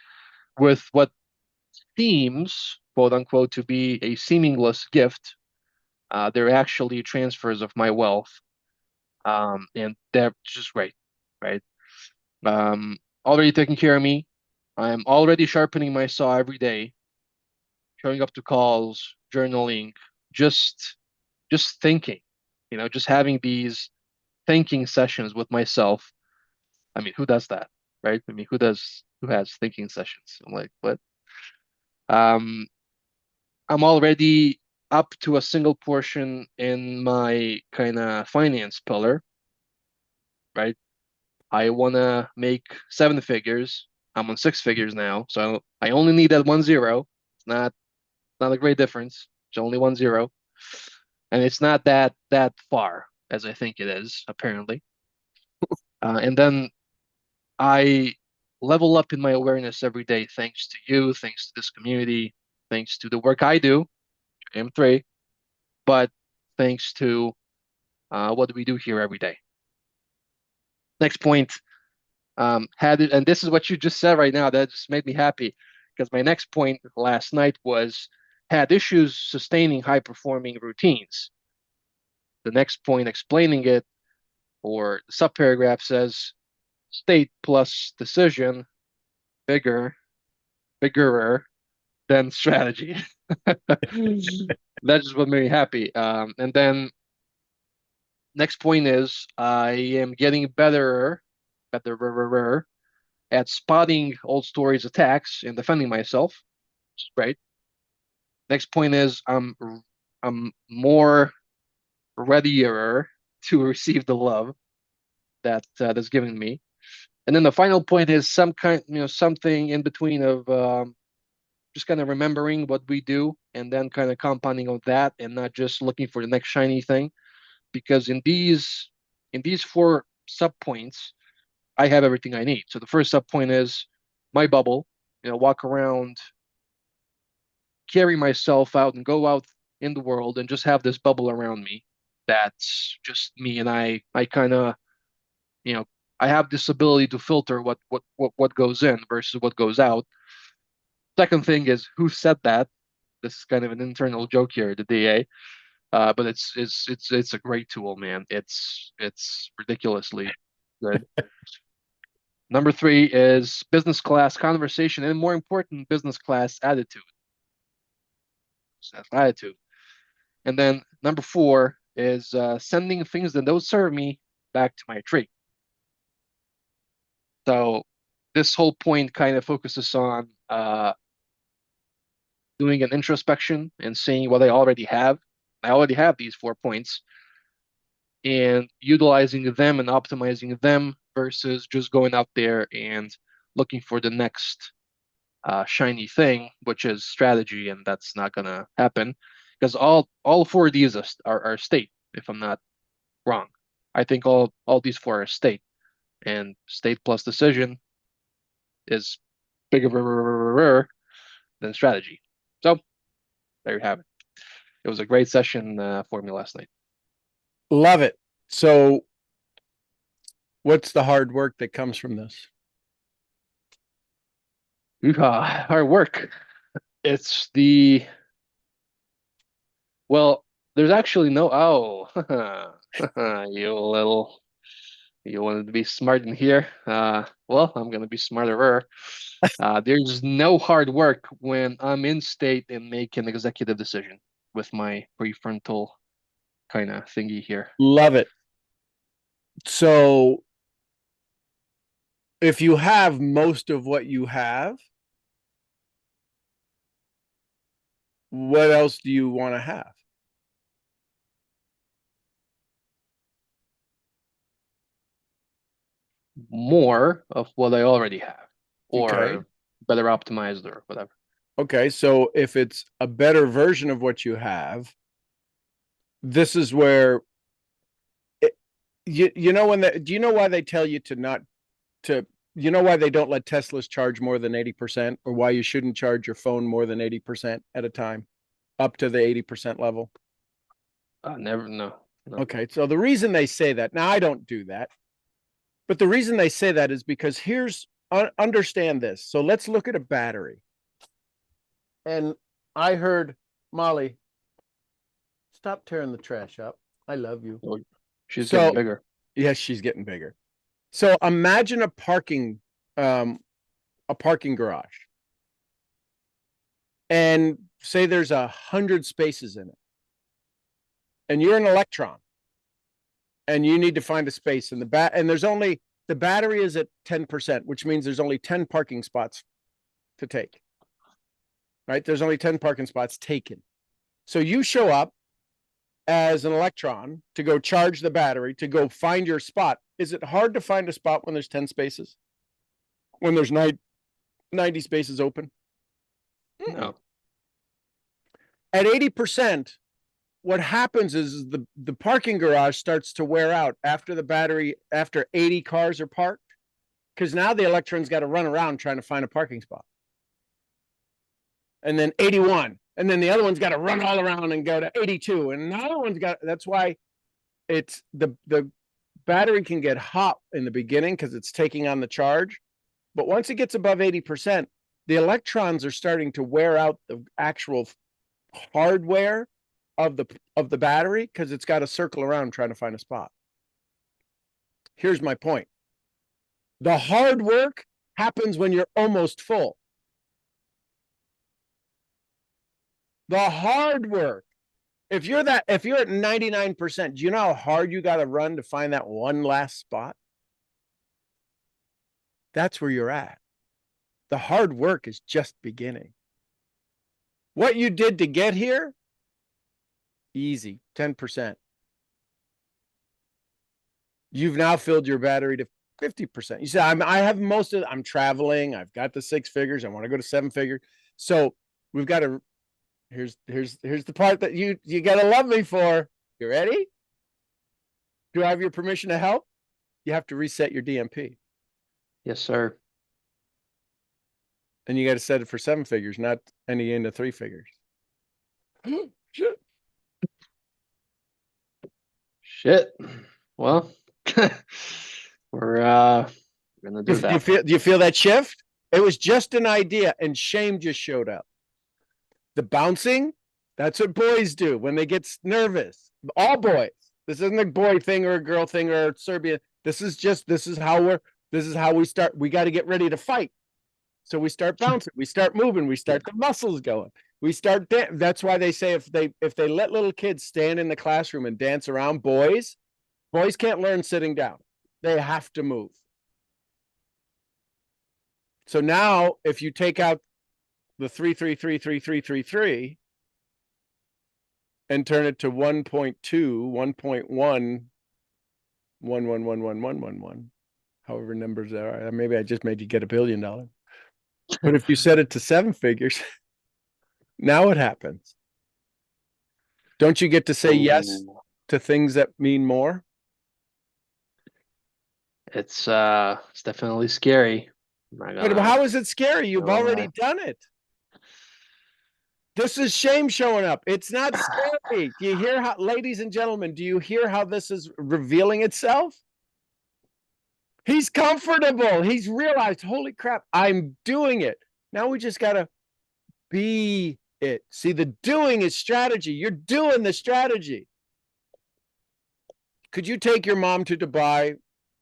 Speaker 2: with what seems, quote unquote, to be a seamless gift. They're actually transfers of my wealth. And they're just great, right? Already taking care of me. I'm already sharpening my saw every day, showing up to calls, journaling, just just thinking, just having these thinking sessions with myself. I mean, who does that, right? I mean, who has thinking sessions? I'm like, what? Um, I'm already up to a single portion in my kind of finance pillar, right? I want to make seven figures. I'm on six figures now, so I only need that 1 0. It's not a great difference. It's only 1 0, and it's not that far as I think it is, apparently. And then I level up in my awareness every day, thanks to you, thanks to this community, thanks to the work I do, M3, but thanks to what we do here every day. Next point, had it, and this is what you just said right now. That just made me happy, because my next point last night was had issues sustaining high performing routines. The next point explaining it, or the subparagraph, says state plus decision bigger, biggerer than strategy. That's just what made me happy. And then next point is I am getting better at spotting old stories attacks and defending myself. Right. Next point is I'm more readier to receive the love that's given me. And then the final point is some kind, something in between of just kind of remembering what we do and then kind of compounding on that and not just looking for the next shiny thing. Because in these four sub points, I have everything I need. So the first sub point is my bubble, walk around, carry myself out and go out in the world and just have this bubble around me. That's just me, and I kind of, you know, I have this ability to filter what goes in versus what goes out. Second thing is who said that? This is kind of an internal joke here, the DA. But it's a great tool, man. It's ridiculously good. Number three is business class conversation, and more important, business class attitude. Attitude. And then number four is sending things that don't serve me back to my tree. So this whole point kind of focuses on doing an introspection and seeing what I already have. I already have these 4 points, and utilizing them and optimizing them versus just going out there and looking for the next shiny thing, which is strategy, and that's not gonna happen because all four of these are state, if I'm not wrong. I think all these four are state, and state plus decision is bigger than strategy. So there you have it. It was a great session for me last night.
Speaker 1: Love it. So what's the hard work that comes from this?
Speaker 2: Hard work. It's well, there's actually no, you little, you wanted to be smart in here. Well, I'm gonna be smarter. There's no hard work when I'm in state and make an executive decision with my prefrontal kind of thingy here.
Speaker 1: Love it. So if you have most of what you have, what else do you want to have?
Speaker 2: More of what I already have,
Speaker 1: Okay.
Speaker 2: or better optimized, or whatever.
Speaker 1: Okay. So if it's a better version of what you have, this is where you know when do you know why they tell you to not to you know why they don't let Teslas charge more than 80%, or why you shouldn't charge your phone more than 80% at a time up to the 80% level?
Speaker 2: Never, no, no.
Speaker 1: Okay, so the reason they say that, now I don't do that, but the reason they say that is because understand this. So let's look at a battery. And I heard Molly, stop tearing the trash up. I love you.
Speaker 2: Oh, she's getting
Speaker 1: So
Speaker 2: bigger.
Speaker 1: yes, she's getting bigger. So imagine um a parking garage, and say there's 100 spaces in it, and you're an electron, and you need to find a space in and the battery is at 10%, which means there's only 10 parking spots to take. Right? There's only 10 parking spots taken. So you show up as an electron to go charge the battery, to go find your spot. Is it hard to find a spot when there's 10 spaces? When there's 90 spaces open? Mm-mm.
Speaker 2: No.
Speaker 1: At 80%, what happens is the parking garage starts to wear out after 80 cars are parked, because now the electron's got to run around trying to find a parking spot. And then 81, and then the other one's got to run all around and go to 82, and another one's got. That's why it's the battery can get hot in the beginning because it's taking on the charge, but once it gets above 80%, the electrons are starting to wear out the actual hardware of the battery, because it's got to circle around trying to find a spot. Here's my point. The hard work happens when you're almost full. The hard work. If you're at 99%, do you know how hard you got to run to find that one last spot? That's where you're at. The hard work is just beginning. What you did to get here, easy, 10%. You've now filled your battery to 50%. You say, I have most of it. I'm traveling. I've got the 6 figures. I want to go to 7 figures. So we've got to, here's the part that you got to love me for. You ready? Do I have your permission to help? You have to reset your DMP.
Speaker 2: Yes, sir.
Speaker 1: And you got to set it for 7 figures, not any into 3 figures. Shit.
Speaker 2: Shit. Well, we're gonna do that.
Speaker 1: Do you feel that shift? It was just an idea, and shame just showed up. The bouncing, that's what boys do when they get nervous. All boys. This isn't a boy thing or a girl thing or Serbia. This is how we start. We got to get ready to fight. So we start bouncing, we start moving, we start the muscles going. We start that's why they say if they let little kids stand in the classroom and dance around, boys can't learn sitting down. They have to move. So now if you take out the 3 and turn it to 1.2, 1.1, 1, however numbers there are, maybe I just made you get $1 billion. But if you set it to 7 figures, now what happens? Don't you get to say yes to things that mean more?
Speaker 2: It's definitely scary.
Speaker 1: But how is it scary? You've already done it. This is shame showing up. It's not scary. Do you hear how, ladies and gentlemen, do you hear how this is revealing itself? He's comfortable. He's realized, holy crap, I'm doing it. Now we just got to be it. See, the doing is strategy. You're doing the strategy. Could you take your mom to Dubai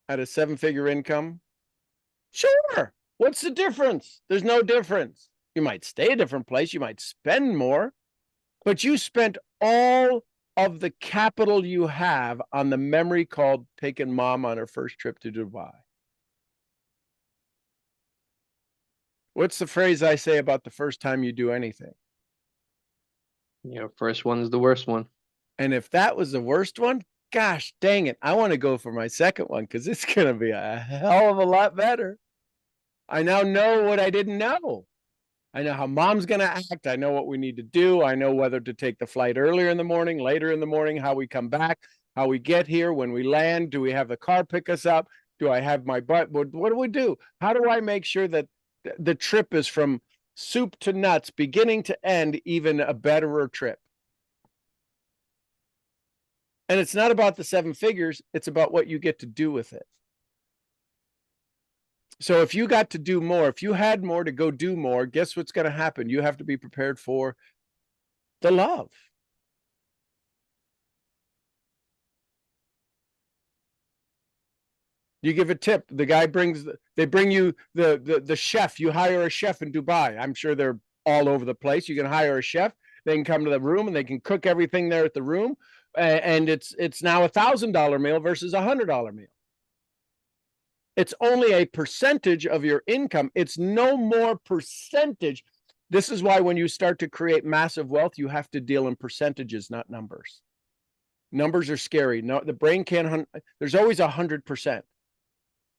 Speaker 1: at a 7-figure income? Sure. What's the difference? There's no difference. You might stay a different place. You might spend more, but you spent all of the capital you have on the memory called taking mom on her first trip to Dubai. What's the phrase I say about the first time you do anything?
Speaker 2: First one is the worst one.
Speaker 1: And if that was the worst one, gosh dang it, I want to go for my second one because it's going to be a hell of a lot better. I now know what I didn't know. I know how mom's going to act. I know what we need to do. I know whether to take the flight earlier in the morning, later in the morning, how we come back, how we get here, when we land. Do we have the car pick us up? Do I have my butt? What do we do? How do I make sure that the trip is from soup to nuts, beginning to end, even a betterer trip? And it's not about the seven figures. It's about what you get to do with it. So if you got to do more, if you had more to go do more, guess what's going to happen? You have to be prepared for the love. You give a tip. The guy they bring you the chef. You hire a chef in Dubai. I'm sure they're all over the place. You can hire a chef. They can come to the room and they can cook everything there at the room. And it's now $1,000 meal versus $100 meal. It's only a percentage of your income. It's no more percentage. This is why when you start to create massive wealth, you have to deal in percentages, not numbers. Numbers are scary. No, the brain can't. There's always 100%.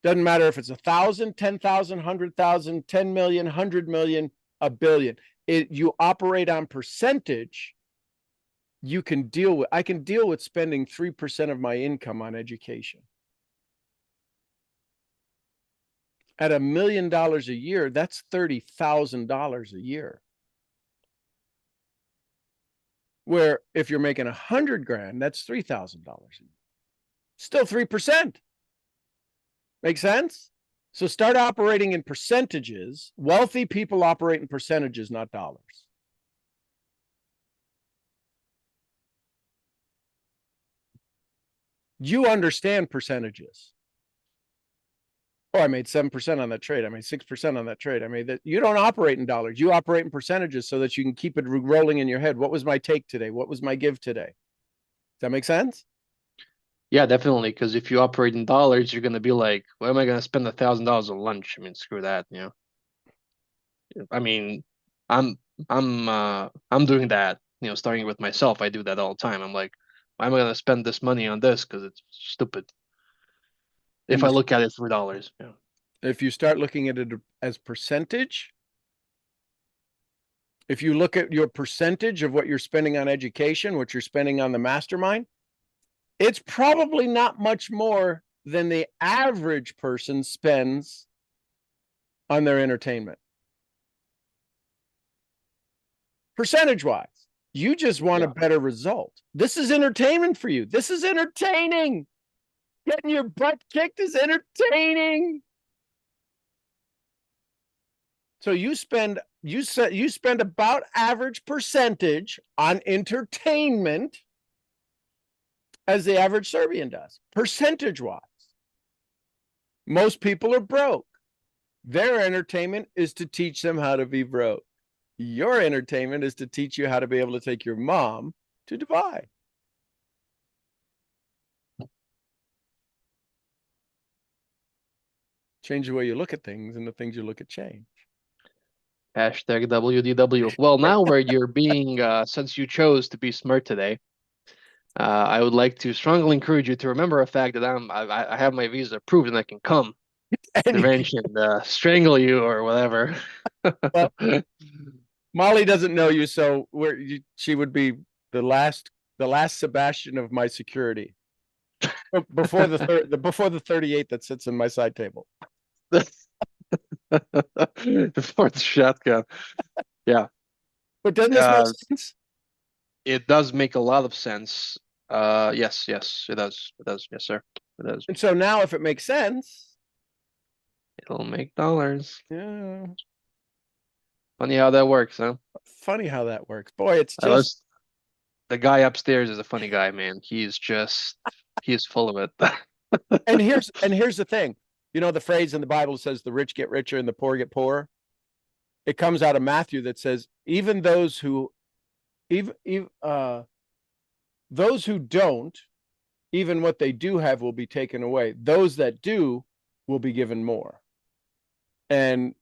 Speaker 1: Doesn't matter if it's 1,000, 10,000, 100,000, 10 million, 100 million, a billion. You operate on percentage. You can deal with. I can deal with spending 3% of my income on education. At $1 million a year, that's $30,000 a year. Where if you're making 100 grand, that's $3,000 a year. Still 3%. Make sense? So start operating in percentages. Wealthy people operate in percentages, not dollars. You understand percentages. Oh, I made 7% on that trade. I made 6% on that trade. I made that. You don't operate in dollars. You operate in percentages so that you can keep it rolling in your head. What was my take today? What was my give today? Does that make sense?
Speaker 2: Yeah, definitely. Because if you operate in dollars, you're gonna be like, "Why am I gonna spend $1,000 on lunch?" I mean, screw that. I mean, I'm I'm doing that. Starting with myself, I do that all the time. I'm like, why am I gonna spend this money on this? Because it's stupid. If
Speaker 1: And
Speaker 2: I look at it through dollars,
Speaker 1: if you start looking at it as percentage, if you look at your percentage of what you're spending on education, what you're spending on the mastermind, it's probably not much more than the average person spends on their entertainment. Percentage wise, you just want a better result. This is entertainment for you. This is entertaining. Getting your butt kicked is entertaining. So you spend about average percentage on entertainment as the average Serbian does, percentage wise. Most people are broke. Their entertainment is to teach them how to be broke. Your entertainment is to teach you how to be able to take your mom to Dubai. Change the way you look at things, and the things you look at change.
Speaker 2: Hashtag WDW. Well, now where you're being, since you chose to be smart today, I would like to strongly encourage you to remember a fact that I have my visa approved and I can come to ranch and strangle you or whatever.
Speaker 1: Well, Molly doesn't know you, so she would be the last Sebastian of my security before the 38 that sits in my side table.
Speaker 2: Before the shotgun. Yeah.
Speaker 1: But doesn't this make sense?
Speaker 2: It does make a lot of sense. Yes, it does. It does. Yes, sir. It does.
Speaker 1: And so now if it makes sense,
Speaker 2: it'll make dollars.
Speaker 1: Yeah.
Speaker 2: Funny how that works, huh?
Speaker 1: Funny how that works. Boy, it's just
Speaker 2: the guy upstairs is a funny guy, man. He's full of it.
Speaker 1: and here's the thing. You know the phrase in the Bible says the rich get richer and the poor get poorer. It comes out of Matthew that says even those who don't, even what they do have will be taken away. Those that do will be given more. And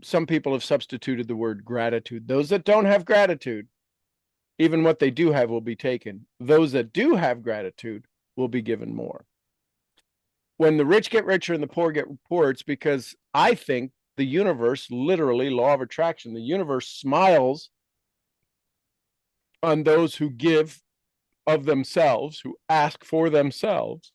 Speaker 1: some people have substituted the word gratitude. Those that don't have gratitude Even what they do have will be taken. Those that do have gratitude will be given more. When the rich get richer and the poor get poorer, it's because I think the universe, literally, law of attraction, the universe smiles on those who give of themselves, who ask for themselves.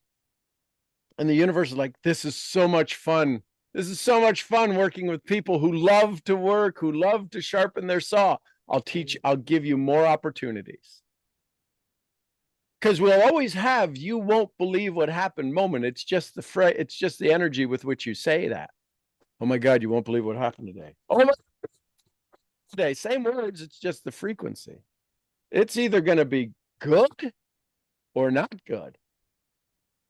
Speaker 1: And the universe is like, this is so much fun. This is so much fun working with people who love to work, who love to sharpen their saw. I'll give you more opportunities. Because we'll always have you won't believe what happened moment. It's just the energy with which you say that. Oh my God, you won't believe what happened today. Oh my today. Same words, it's just the frequency. It's either going to be good or not good.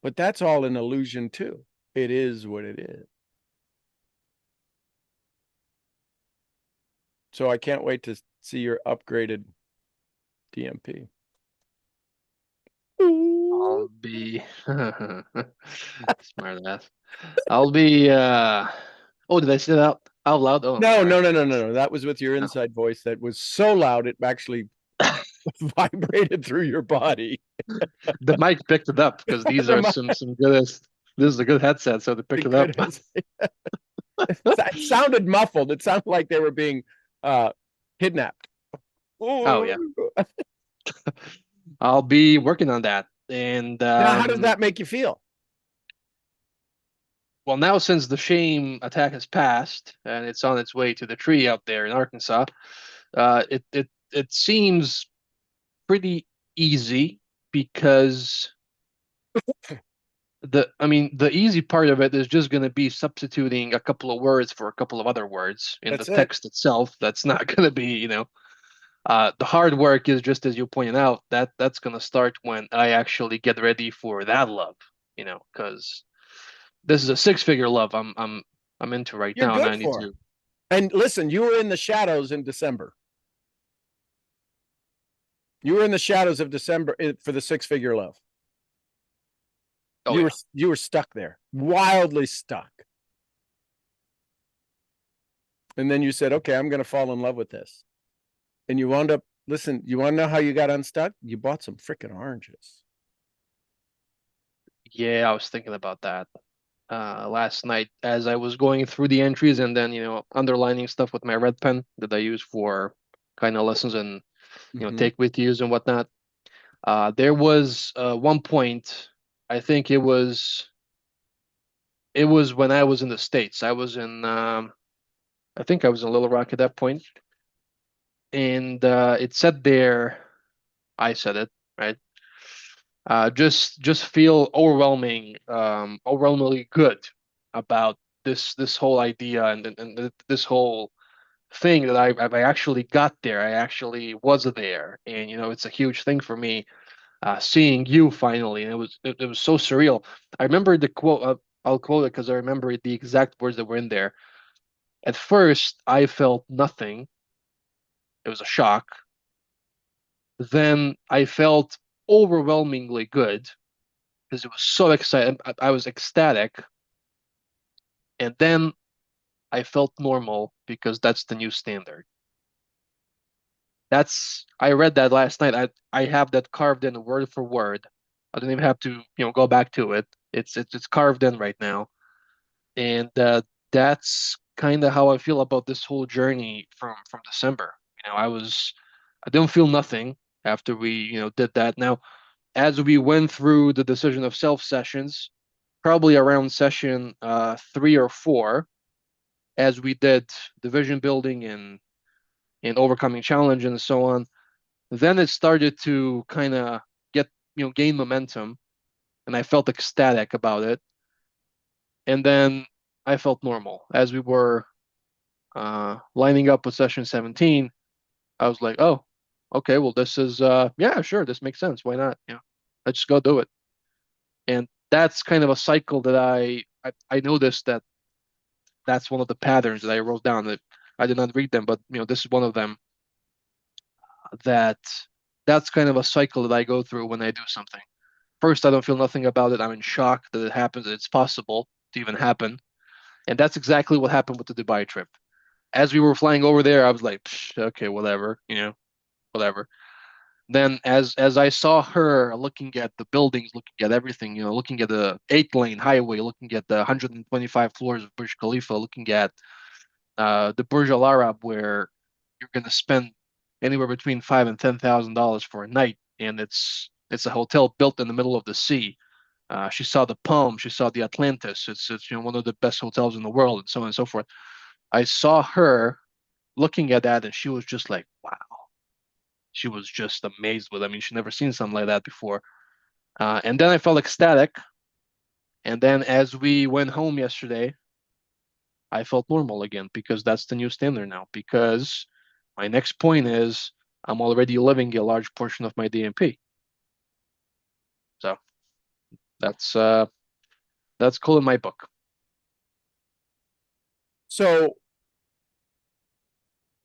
Speaker 1: But that's all an illusion too. It is what it is. So I can't wait to see your upgraded DMP.
Speaker 2: I'll be smart ass. I'll be oh, did I say that out loud? Oh, I'm
Speaker 1: No,
Speaker 2: sorry.
Speaker 1: no, no, no, no, no. That was with your
Speaker 2: No.
Speaker 1: inside voice that was so loud it actually vibrated through your body.
Speaker 2: The mic picked it up because these are some good this is a good headset, so they picked it up.
Speaker 1: Good. It sounded muffled. It sounded like they were being kidnapped.
Speaker 2: Oh yeah. I'll be working on that. And
Speaker 1: Now, how does that make you feel?
Speaker 2: well, now since the shame attack has passed and it's on its way to the tree out there in Arkansas, it seems pretty easy because the easy part of it is just going to be substituting a couple of words for a couple of other words in the
Speaker 1: That's it.
Speaker 2: text itself. That's not going to be, the hard work is just as you pointed out, that's going to start when I actually get ready for that love, because this is a six-figure love I'm into right
Speaker 1: You're
Speaker 2: now, and I
Speaker 1: good
Speaker 2: need
Speaker 1: for.
Speaker 2: to.
Speaker 1: And listen, you were in the shadows in December. You were in the shadows of December for the six-figure love.
Speaker 2: Oh yeah.
Speaker 1: You were stuck there, wildly stuck. And then you said, "Okay, I'm going to fall in love with this." And you wound up. Listen, you want to know how you got unstuck? You bought some freaking oranges.
Speaker 2: Yeah, I was thinking about that last night as I was going through the entries and then, underlining stuff with my red pen that I use for kind of lessons and,
Speaker 1: Mm-hmm.
Speaker 2: take with yous and whatnot. There was one point, I think it was when I was in the States. I think I was in Little Rock at that point, and it said there, I said it, right? Just feel overwhelmingly good about this whole idea and this whole thing that I actually got there. I actually was there, and it's a huge thing for me seeing you finally, and it was so surreal. I remember the quote. I'll quote it because I remember the exact words that were in there. At first, I felt nothing. It was a shock. Then I felt overwhelmingly good because it was so exciting. I was ecstatic, and then I felt normal because that's the new standard. I read that last night. I have that carved in word for word. I don't even have to, go back to it. It's carved in right now. And that's kind of how I feel about this whole journey from December. I didn't feel nothing after we, did that. Now, as we went through the decision of self sessions, probably around session 3 or 4, as we did the vision building and overcoming challenge and so on, then it started to kind of get, gain momentum, and I felt ecstatic about it. And then I felt normal as we were lining up with session 17. I was like, oh, okay, well, this is, yeah, sure, this makes sense. Why not? Let's just go do it. And that's kind of a cycle that I noticed that's one of the patterns that I wrote down. That I did not read them, but this is one of them. That that's kind of a cycle that I go through when I do something. First, I don't feel nothing about it. I'm in shock that it happens, that it's possible to even happen. And that's exactly what happened with the Dubai trip. As we were flying over there, I was like, okay, whatever, whatever. Then as I saw her looking at the buildings, looking at everything, looking at the 8-lane highway, looking at the 125 floors of Burj Khalifa, looking at the Burj Al Arab, where you're going to spend anywhere between $5,000 and $10,000 for a night, and it's a hotel built in the middle of the sea. She saw the Palm, she saw the Atlantis. It's one of the best hotels in the world, and so on and so forth. I saw her looking at that, and she was just like, wow. She was just amazed with it. I mean, she'd never seen something like that before. And then I felt ecstatic. And then as we went home yesterday, I felt normal again because that's the new standard now. Because my next point is I'm already living a large portion of my DMP. So that's cool in my book.
Speaker 1: So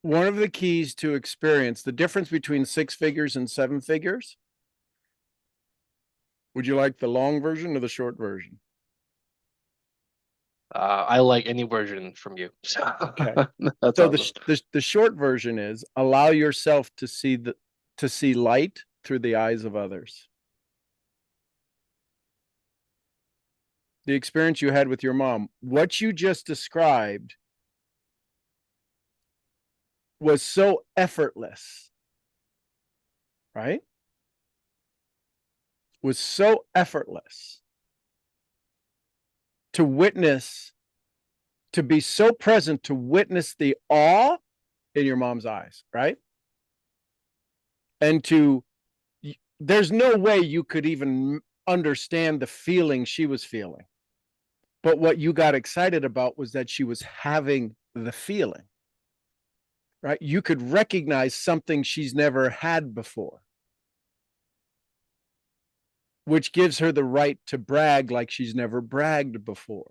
Speaker 1: one of the keys to experience the difference between 6 figures and 7 figures. Would you like the long version or the short version?
Speaker 2: I like any version from you. So
Speaker 1: Okay.
Speaker 2: that's
Speaker 1: So
Speaker 2: awesome.
Speaker 1: the short version is allow yourself to see light through the eyes of others. The experience you had with your mom, what you just described was so effortless, right? Was so effortless to witness, to be so present, to witness the awe in your mom's eyes, right? And there's no way you could even understand the feeling she was feeling. But what you got excited about was that she was having the feeling, right? You could recognize something she's never had before, which gives her the right to brag like she's never bragged before.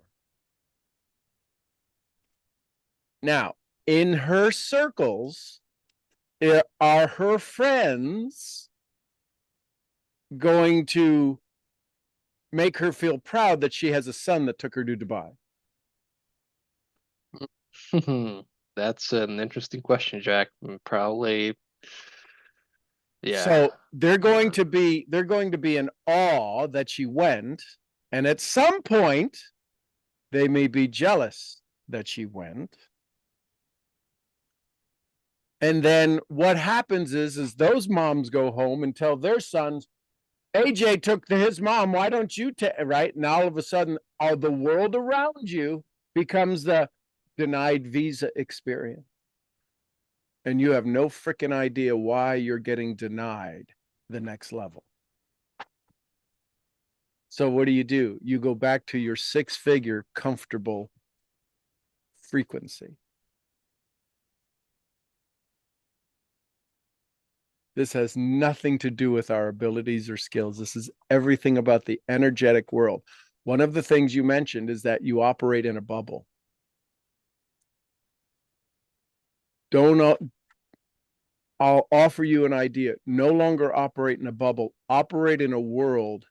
Speaker 1: Now, in her circles, are her friends going to make her feel proud that she has a son that took her to Dubai?
Speaker 2: That's an interesting question, Jack. Probably, yeah.
Speaker 1: So they're going to be in awe that she went, and at some point they may be jealous that she went. And then what happens is those moms go home and tell their sons, AJ took his mom, why don't you take, right? And all of a sudden, all the world around you becomes the denied visa experience. And you have no freaking idea why you're getting denied the next level. So what do? You go back to your 6-figure comfortable frequency. This has nothing to do with our abilities or skills. This is everything about the energetic world. One of the things you mentioned is that you operate in a bubble. I'll offer you an idea. No longer operate in a bubble. Operate in a world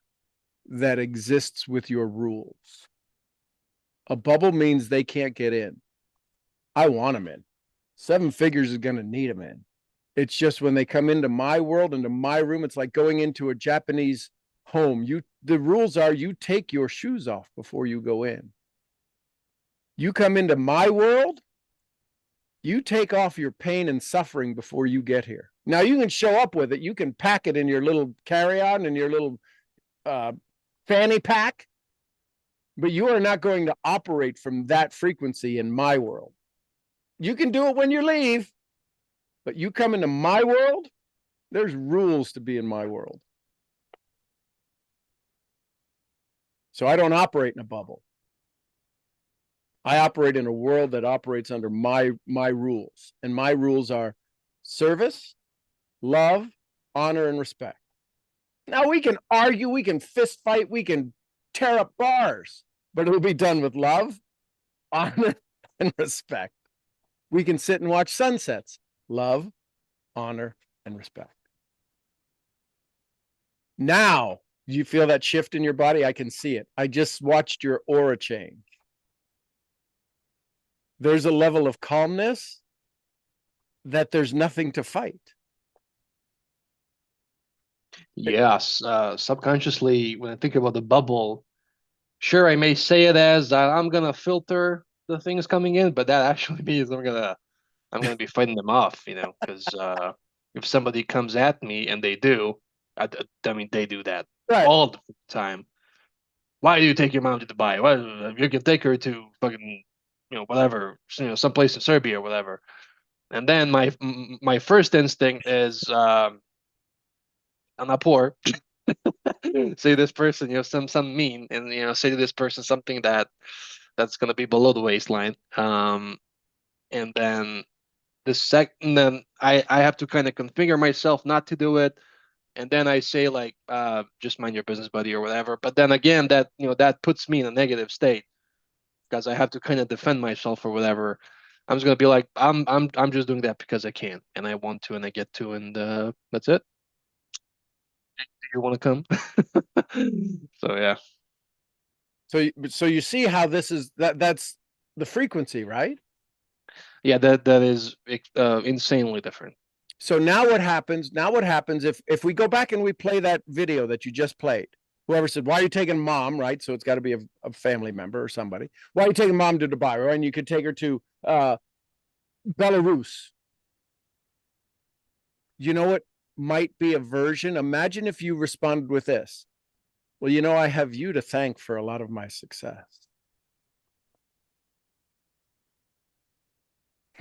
Speaker 1: that exists with your rules. A bubble means they can't get in. I want them in. 7 figures is going to need them in. It's just when they come into my world, into my room, it's like going into a Japanese home. The rules are you take your shoes off before you go in. You come into my world, you take off your pain and suffering before you get here. Now you can show up with it. You can pack it in your little carry-on and your little fanny pack, but you are not going to operate from that frequency in my world. You can do it when you leave, but you come into my world, there's rules to be in my world. So I don't operate in a bubble. I operate in a world that operates under my rules. And my rules are service, love, honor, and respect. Now we can argue, we can fist fight, we can tear up bars, but it'll be done with love, honor, and respect. We can sit and watch sunsets. Love, honor, and respect. Now, do you feel that shift in your body? I can see it. I just watched your aura change. There's a level of calmness that there's nothing to fight.
Speaker 2: Yes, subconsciously, when I think about the bubble, sure, I may say it as I'm gonna filter the things coming in, but that actually means I'm gonna be fighting them off, because if somebody comes at me and they do, I mean they do that
Speaker 1: Right.
Speaker 2: all the time. Why do you take your mom to Dubai? Well, you can take her to fucking, whatever, someplace in Serbia or whatever. And then my first instinct is, I'm not poor. Say to this person, some mean, and say to this person something that's gonna be below the waistline. And then then I have to kind of configure myself not to do it, and then I say like, just mind your business, buddy, or whatever. But then again, that puts me in a negative state because I have to kind of defend myself or whatever. I'm just gonna be like, I'm just doing that because I can and I want to and I get to, and that's it. Do you want to come? So yeah.
Speaker 1: So you see how this is that's the frequency, right?
Speaker 2: Yeah, that is insanely different.
Speaker 1: So now what happens? Now what happens if we go back and we play that video that you just played? Whoever said, "Why are you taking mom?" Right? So it's got to be a family member or somebody. Why are you taking mom to Dubai? Right? And you could take her to Belarus. You know what might be a version? Imagine if you responded with this. Well, I have you to thank for a lot of my success.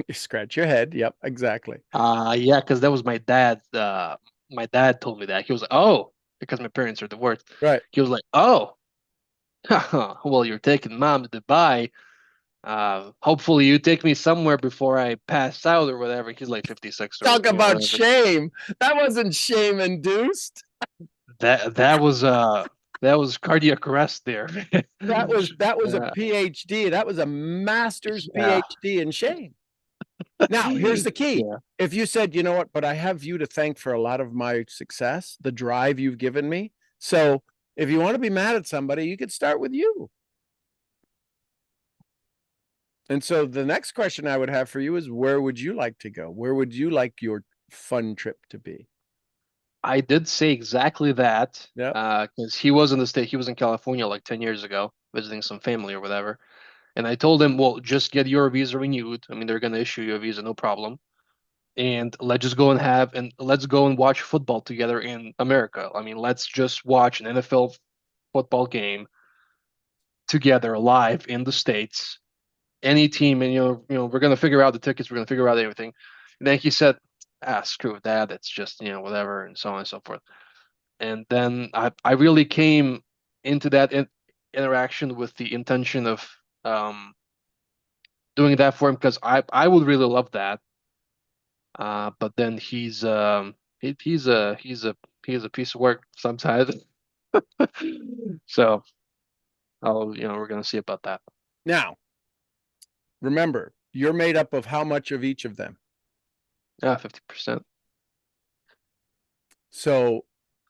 Speaker 1: You scratch your head. Yep, exactly.
Speaker 2: Yeah, because that was my dad. My dad told me that. He was like, "Oh," because my parents are divorced.
Speaker 1: Right.
Speaker 2: He was like, "Oh, well, you're taking mom to Dubai. Hopefully you take me somewhere before I pass out or whatever." He's like 56 or
Speaker 1: Talk about
Speaker 2: whatever.
Speaker 1: shame. That wasn't shame induced.
Speaker 2: That was cardiac arrest there.
Speaker 1: That was a
Speaker 2: Yeah,
Speaker 1: PhD. That was a master's
Speaker 2: yeah,
Speaker 1: PhD in shame. Now, here's the key.
Speaker 2: yeah.
Speaker 1: If you said, you know what, but I have you to thank for a lot of my success, the drive you've given me. So if you want to be mad at somebody, you could start with you. And so the next question I would have for you is where would you like to go? Where would you like your fun trip to be?
Speaker 2: I did say exactly that.
Speaker 1: Yep.
Speaker 2: Because he was in the state, he was in California like 10 years ago, visiting some family or whatever. And I told him, well, just get your visa renewed. I mean, they're gonna issue you a visa, no problem. And let's go and watch football together in America. I mean, let's just watch an NFL football game together live in the States. Any team, and we're gonna figure out the tickets, we're gonna figure out everything. And then he said, screw that, it's just, whatever, and so on and so forth. And then I really came into that interaction with the intention of um doing that for him because I would really love that. But then he's a piece of work sometimes. So we're gonna see about that.
Speaker 1: Now, remember, you're made up of how much of each of them?
Speaker 2: Yeah, 50%.
Speaker 1: So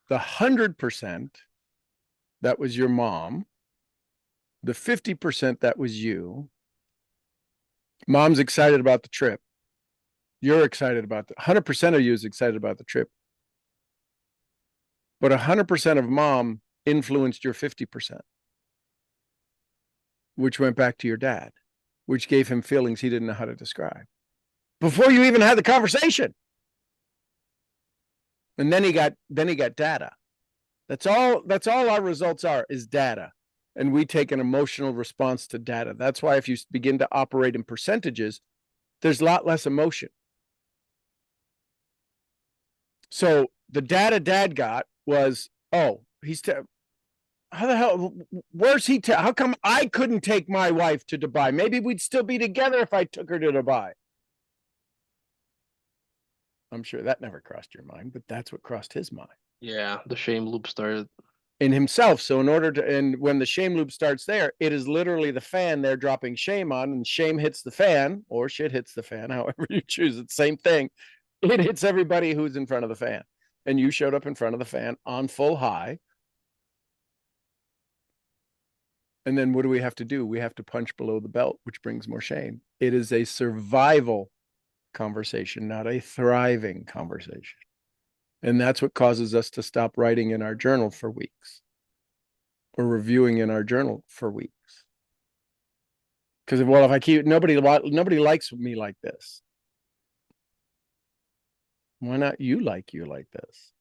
Speaker 1: the 100% that was your mom, the 50% that was you. Mom's excited about the trip. You're excited about the 100% of you is excited about the trip. But 100% of mom influenced your 50%, which went back to your dad, which gave him feelings he didn't know how to describe before you even had the conversation. And then he got data. That's all our results are is data. And we take an emotional response to data. That's why if you begin to operate in percentages, there's a lot less emotion. So the data dad got was, oh, how the hell, where's he? How come I couldn't take my wife to Dubai? Maybe we'd still be together if I took her to Dubai. I'm sure that never crossed your mind, but that's what crossed his mind
Speaker 2: Yeah, the shame loop started.
Speaker 1: in himself. So in order to, and when the shame loop starts there, it is literally the fan they're dropping shame on, and shame hits the fan or shit hits the fan, however you choose it. Same thing. It hits everybody who's in front of the fan. And you showed up in front of the fan on full high. And then what do we have to do? We have to punch below the belt, which brings more shame. It is a survival conversation, not a thriving conversation. And that's what causes us to stop writing in our journal for weeks or reviewing in our journal for weeks. Because, well, if I keep, nobody likes me like this. Why not you like this?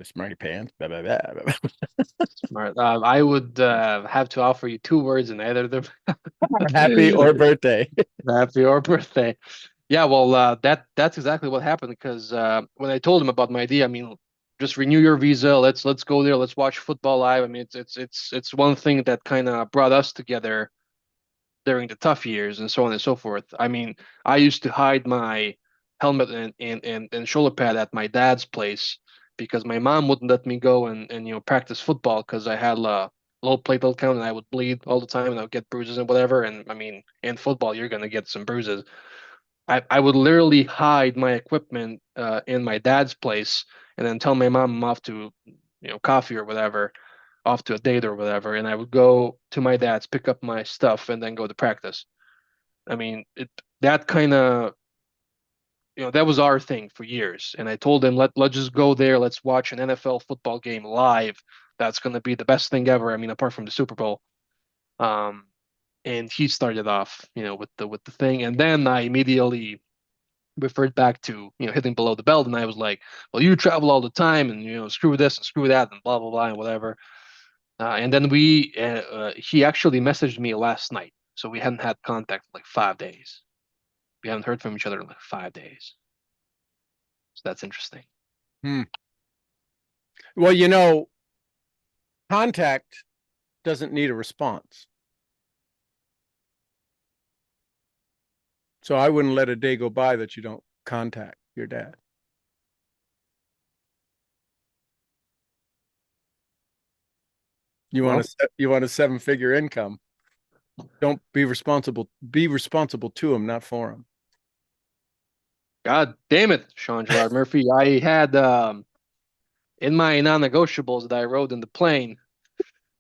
Speaker 1: Smarty pants. Blah, blah, blah, blah.
Speaker 2: Smart. I would have to offer you two words, and either of them
Speaker 1: Happy or birthday.
Speaker 2: happy or birthday. Yeah, well, that's exactly what happened because when I told him about my idea, I mean, just renew your visa. Let's go there. Let's watch football live. I mean, it's one thing that kind of brought us together during the tough years and so on and so forth. I mean, I used to hide my helmet and shoulder pad at my dad's place because my mom wouldn't let me go and practice football because I had a low platelet count and I would bleed all the time and I would get bruises and whatever. And I mean, in football, you're gonna get some bruises. I would literally hide my equipment in my dad's place and then tell my mom I'm off to coffee or whatever, off to a date or whatever, and I would go to my dad's, pick up my stuff, and then go to practice. I mean, that kind of that was our thing for years. And I told him let's just go there, let's watch an NFL football game live. That's gonna be the best thing ever. I mean, apart from the Super Bowl. Um, and he started off, with the thing, and then I immediately referred back to hitting below the belt, and I was like, well, you travel all the time, and screw this and screw that and blah blah blah and whatever. And then he actually messaged me last night, so we hadn't had contact in like 5 days. We haven't heard from each other in like 5 days, so that's interesting.
Speaker 1: Hmm. Well, contact doesn't need a response. So I wouldn't let a day go by that you don't contact your dad. You
Speaker 2: Well,
Speaker 1: want a seven-figure income. Don't be responsible. Be responsible to him, not for him.
Speaker 2: God damn it, Sean Gerard Murphy. I had in my non-negotiables that I wrote in the plane,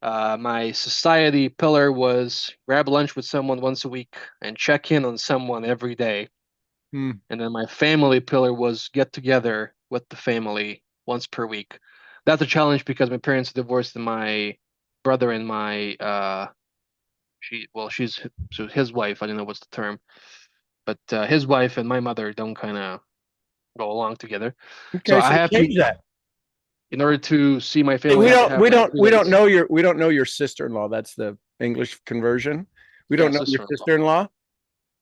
Speaker 2: my society pillar was grab lunch with someone once a week and check in on someone every day.
Speaker 1: Hmm.
Speaker 2: And then my family pillar was get together with the family once per week. That's a challenge because my parents are divorced and my brother and my she's so his wife, I don't know what's the term, but his wife and my mother don't kind of go along together. So
Speaker 1: Okay,
Speaker 2: I
Speaker 1: so
Speaker 2: have to,
Speaker 1: change that.
Speaker 2: in order to see my
Speaker 1: Hey,
Speaker 2: family, I have to have like 3
Speaker 1: we don't
Speaker 2: days.
Speaker 1: know your sister-in-law. That's the English conversion. We
Speaker 2: Yeah,
Speaker 1: don't know your
Speaker 2: sister-in-law.
Speaker 1: sister-in-law.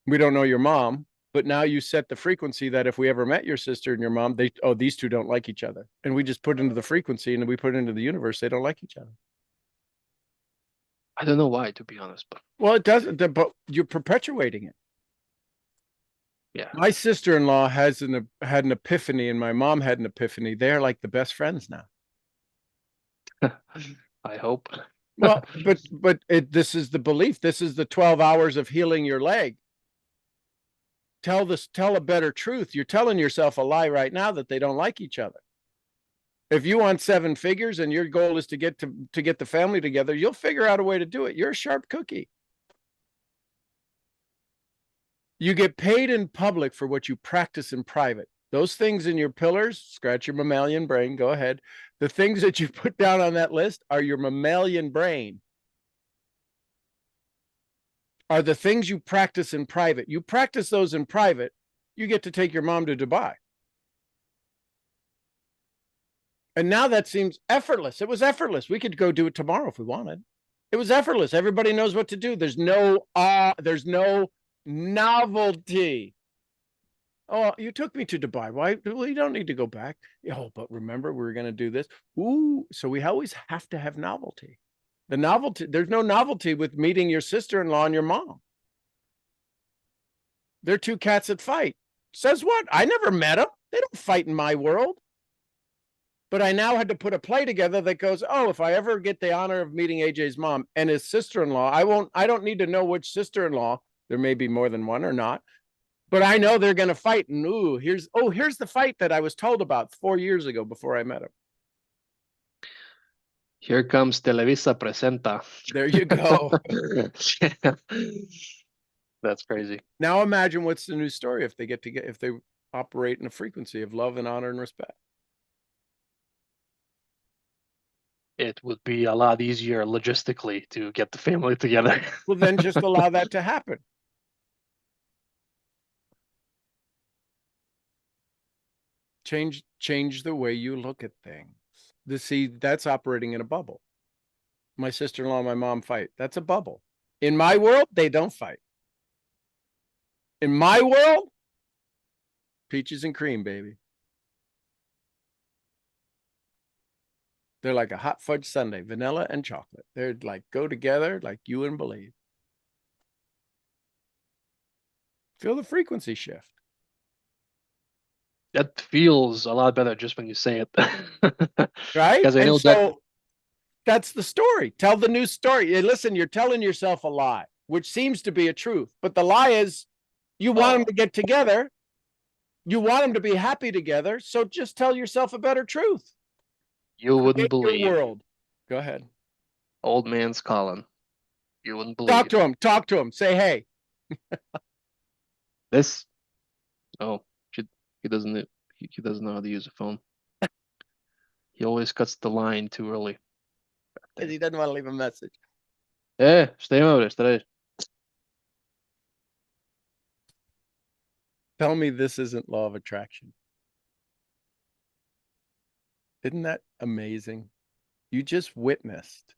Speaker 1: We don't know your mom. But now you set the frequency that if we ever met your sister and your mom, these two don't like each other. And we just put into the frequency and we put into the universe, they don't like each other.
Speaker 2: I don't know why, to be honest, but
Speaker 1: Well, it doesn't, but you're perpetuating it.
Speaker 2: yeah,
Speaker 1: My sister-in-law had an epiphany and my mom had an epiphany. They're like the best friends now.
Speaker 2: I hope.
Speaker 1: Well, this is the belief. This is the 12 hours of healing your leg. Tell a better truth. You're telling yourself a lie right now that they don't like each other. If you want seven figures and your goal is to get the family together, you'll figure out a way to do it. You're a sharp cookie. You get paid in public for what you practice in private. Those things in your pillars, scratch your mammalian brain, go ahead. The things that you put down on that list are your mammalian brain. Are the things you practice in private. You practice those in private, you get to take your mom to Dubai. And now that seems effortless. It was effortless. We could go do it tomorrow if we wanted. It was effortless. Everybody knows what to do. There's no novelty. Oh, you took me to Dubai. Why? Well, you don't need to go back. Oh, but remember, we were going to do this. Ooh, so we always have to have novelty. The novelty, there's no novelty with meeting your sister-in-law and your mom. They're two cats that fight. Says what? I never met them. They don't fight in my world. But I now had to put a play together that goes, oh, if I ever get the honor of meeting AJ's mom and his sister-in-law, I don't need to know which sister-in-law. There may be more than one or not. But I know they're going to fight. And here's the fight that I was told about 4 years ago before I met him.
Speaker 2: Here comes Televisa Presenta.
Speaker 1: There you go.
Speaker 2: That's crazy.
Speaker 1: Now imagine what's the new story if they if they operate in a frequency of love and honor and respect.
Speaker 2: It would be a lot easier logistically to get the family together.
Speaker 1: Well, then just allow that to happen. Change the way you look at things. See, that's operating in a bubble. My sister-in-law and my mom fight. That's a bubble. In my world, they don't fight. In my world, peaches and cream, baby. They're like a hot fudge sundae, vanilla and chocolate. They're like go together like you wouldn't believe. Feel the frequency shift.
Speaker 2: That feels a lot better just when you say it.
Speaker 1: Right?
Speaker 2: Because I
Speaker 1: And
Speaker 2: know that.
Speaker 1: so that's the story. Tell the new story. Hey, listen, you're telling yourself a lie, which seems to be a truth. But the lie is you want them to get together. You want them to be happy together. So just tell yourself a better truth.
Speaker 2: You wouldn't
Speaker 1: Create your
Speaker 2: believe.
Speaker 1: world. Go ahead.
Speaker 2: Old man's calling. You wouldn't
Speaker 1: Talk
Speaker 2: believe.
Speaker 1: to him. Talk to him. Say, hey.
Speaker 2: This. Oh, he doesn't. He doesn't know how to use a phone. He always cuts the line too early.
Speaker 1: He doesn't want to leave a message.
Speaker 2: Stay over today.
Speaker 1: Tell me this isn't law of attraction. Isn't that amazing? You just witnessed.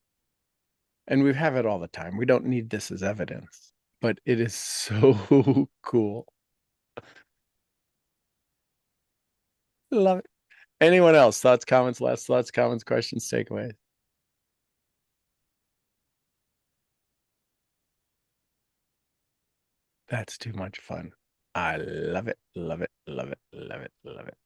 Speaker 1: And we have it all the time. We don't need this as evidence, but it is so cool. Love it. Anyone else? Thoughts, comments, last thoughts, comments, questions, takeaways? That's too much fun. I love it, love it, love it, love it, love it.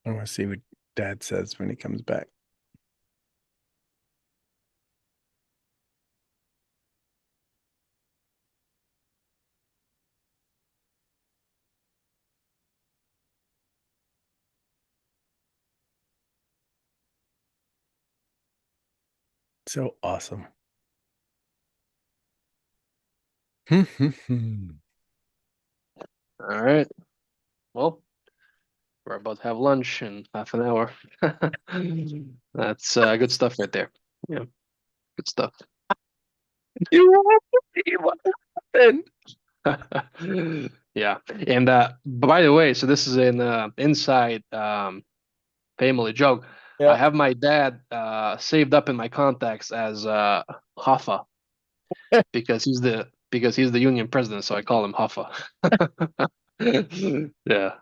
Speaker 1: I want to see what Dad says when he comes back. So awesome.
Speaker 2: All right. Well, we're about to have lunch in half an hour. That's good stuff right there. Yeah, good stuff.
Speaker 1: You have to see what happened.
Speaker 2: Yeah, and by the way, so this is an inside family joke. I
Speaker 1: Yeah.
Speaker 2: have my dad saved up in my contacts as Hoffa because he's the union president, so I call him Hoffa. Yeah,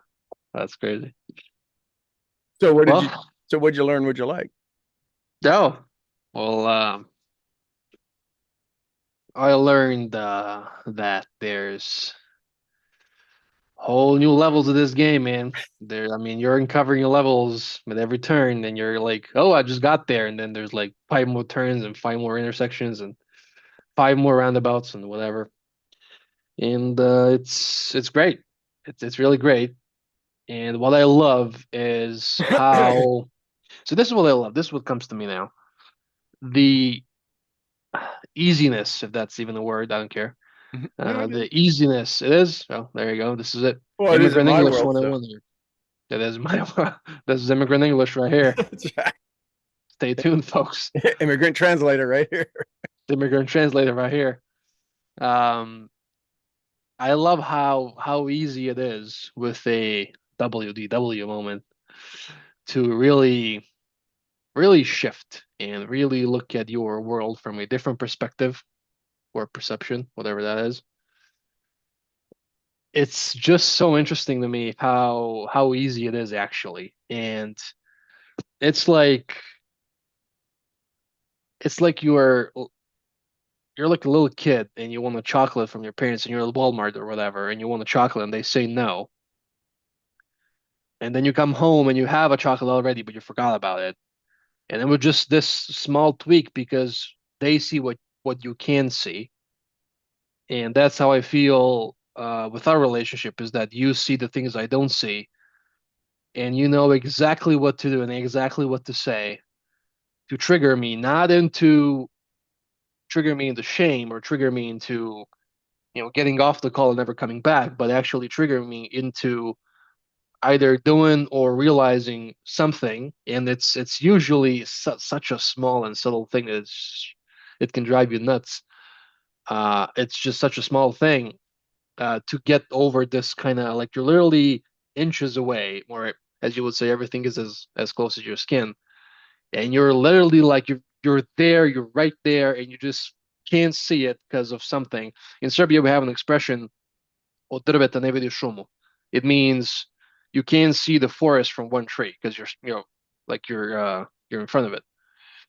Speaker 2: that's crazy.
Speaker 1: So what did you
Speaker 2: Well,
Speaker 1: so what'd you learn? What'd you like?
Speaker 2: no, well, I learned that there's whole new levels of this game, man. I mean, you're uncovering your levels with every turn, and you're like, oh, I just got there, and then there's like 5 more turns and 5 more intersections and 5 more roundabouts and whatever. And it's great. It's really great. And what I love is how. So this is what I love. This is what comes to me now. The easiness, if that's even a word, I don't care.
Speaker 1: No, it
Speaker 2: The
Speaker 1: is.
Speaker 2: easiness, it is. Well, there you go. This is it.
Speaker 1: Well, it is in
Speaker 2: Immigrant
Speaker 1: my
Speaker 2: English
Speaker 1: world, so
Speaker 2: 101 here. That is my this is immigrant English right here.
Speaker 1: that's right.
Speaker 2: Stay tuned, folks.
Speaker 1: Immigrant translator right here.
Speaker 2: Immigrant translator right here. Um, I love how easy it is with a WDW moment to really shift and really look at your world from a different perspective or perception, whatever that is. It's just so interesting to me how easy it is actually. And it's like it's like you're like a little kid and you want a chocolate from your parents and you're at Walmart or whatever and you want a chocolate and they say no. And then you come home and you have a chocolate already, but you forgot about it. And it was just this small tweak because they see what you can see. And that's how I feel with our relationship is that you see the things I don't see, and you know exactly what to do and exactly what to say to trigger me, not into trigger me into shame or trigger me into, getting off the call and never coming back, but actually trigger me into either doing or realizing something. And it's usually such a small and subtle thing that it can drive you nuts. It's just such a small thing to get over this kind of like you're literally inches away, or as you would say, everything is as close as your skin, and you're literally like you're there, you're right there, and you just can't see it because of something. In Serbia, we have an expression, "Od drveta ne vidiš šumu." It means you can't see the forest from one tree because like you're in front of it,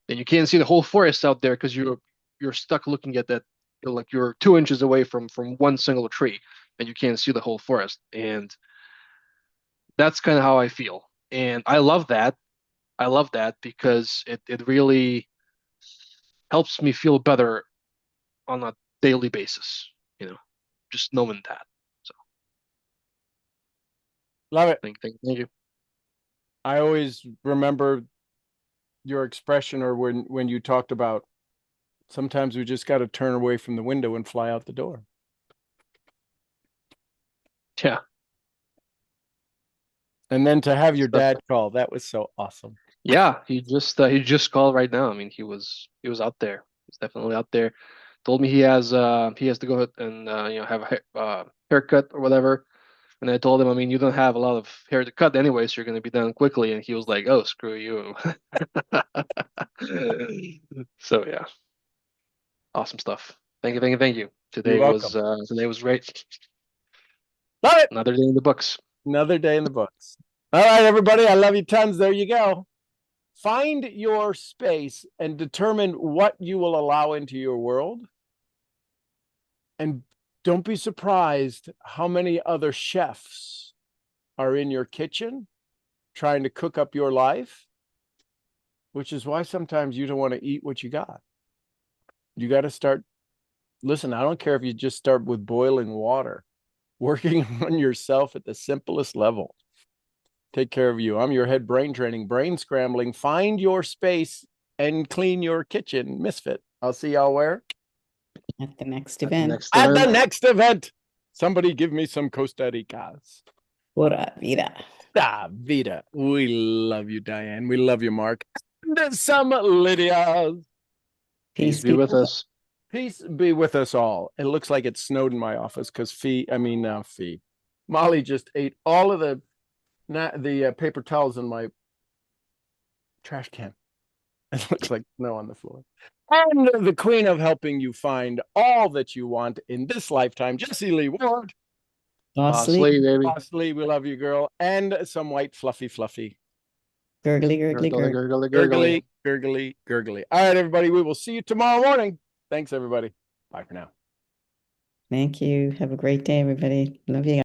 Speaker 2: and you can't see the whole forest out there because you're stuck looking at that, like you're 2 inches away from one single tree, and you can't see the whole forest. And that's kind of how I feel, and I love that. I love that because it really helps me feel better on a daily basis, you know, just knowing that. So
Speaker 1: Love it.
Speaker 2: thank you.
Speaker 1: I always remember your expression, or when you talked about sometimes we just got to turn away from the window and fly out the door.
Speaker 2: Yeah.
Speaker 1: And then to have your dad call, that was so awesome.
Speaker 2: Yeah, he just called right now. I mean, he was out there. He's definitely out there. Told me he has to go and have a haircut or whatever. And I told him, I mean, you don't have a lot of hair to cut anyway, so you're going to be done quickly. And he was like, "Oh, screw you." So yeah, awesome stuff. Thank you.
Speaker 1: You're welcome.
Speaker 2: Today was great.
Speaker 1: Love it.
Speaker 2: Another day in the books.
Speaker 1: Another day in the books. All right, everybody. I love you tons. There you go. Find your space and determine what you will allow into your world. And don't be surprised how many other chefs are in your kitchen trying to cook up your life, which is why sometimes you don't want to eat what you got. You got to start. Listen, I don't care if you just start with boiling water, working on yourself at the simplest level. Take care of you. I'm your head brain training, brain scrambling. Find your space and clean your kitchen, Misfit. I'll see y'all where?
Speaker 3: At the next event.
Speaker 1: At the next event. Somebody give me some Costa Ricas.
Speaker 3: Pura vida.
Speaker 1: Ah, Vida. We love you, Diane. We love you, Mark. And some Lydias.
Speaker 2: Peace be with us.
Speaker 1: Peace be with us all. It looks like it snowed in my office because Molly just ate all of the paper towels in my trash can. It looks like snow on the floor. And the queen of helping you find all that you want in this lifetime, Jessie Lee Ward.
Speaker 3: Boss
Speaker 2: Lee, baby.
Speaker 1: Boss Lee, we love you, girl. And some white fluffy.
Speaker 3: Gurgly, gurgly, gurgly.
Speaker 1: Gurgly. All right, everybody. We will see you tomorrow morning. Thanks, everybody. Bye for now.
Speaker 3: Thank you. Have a great day, everybody. Love you.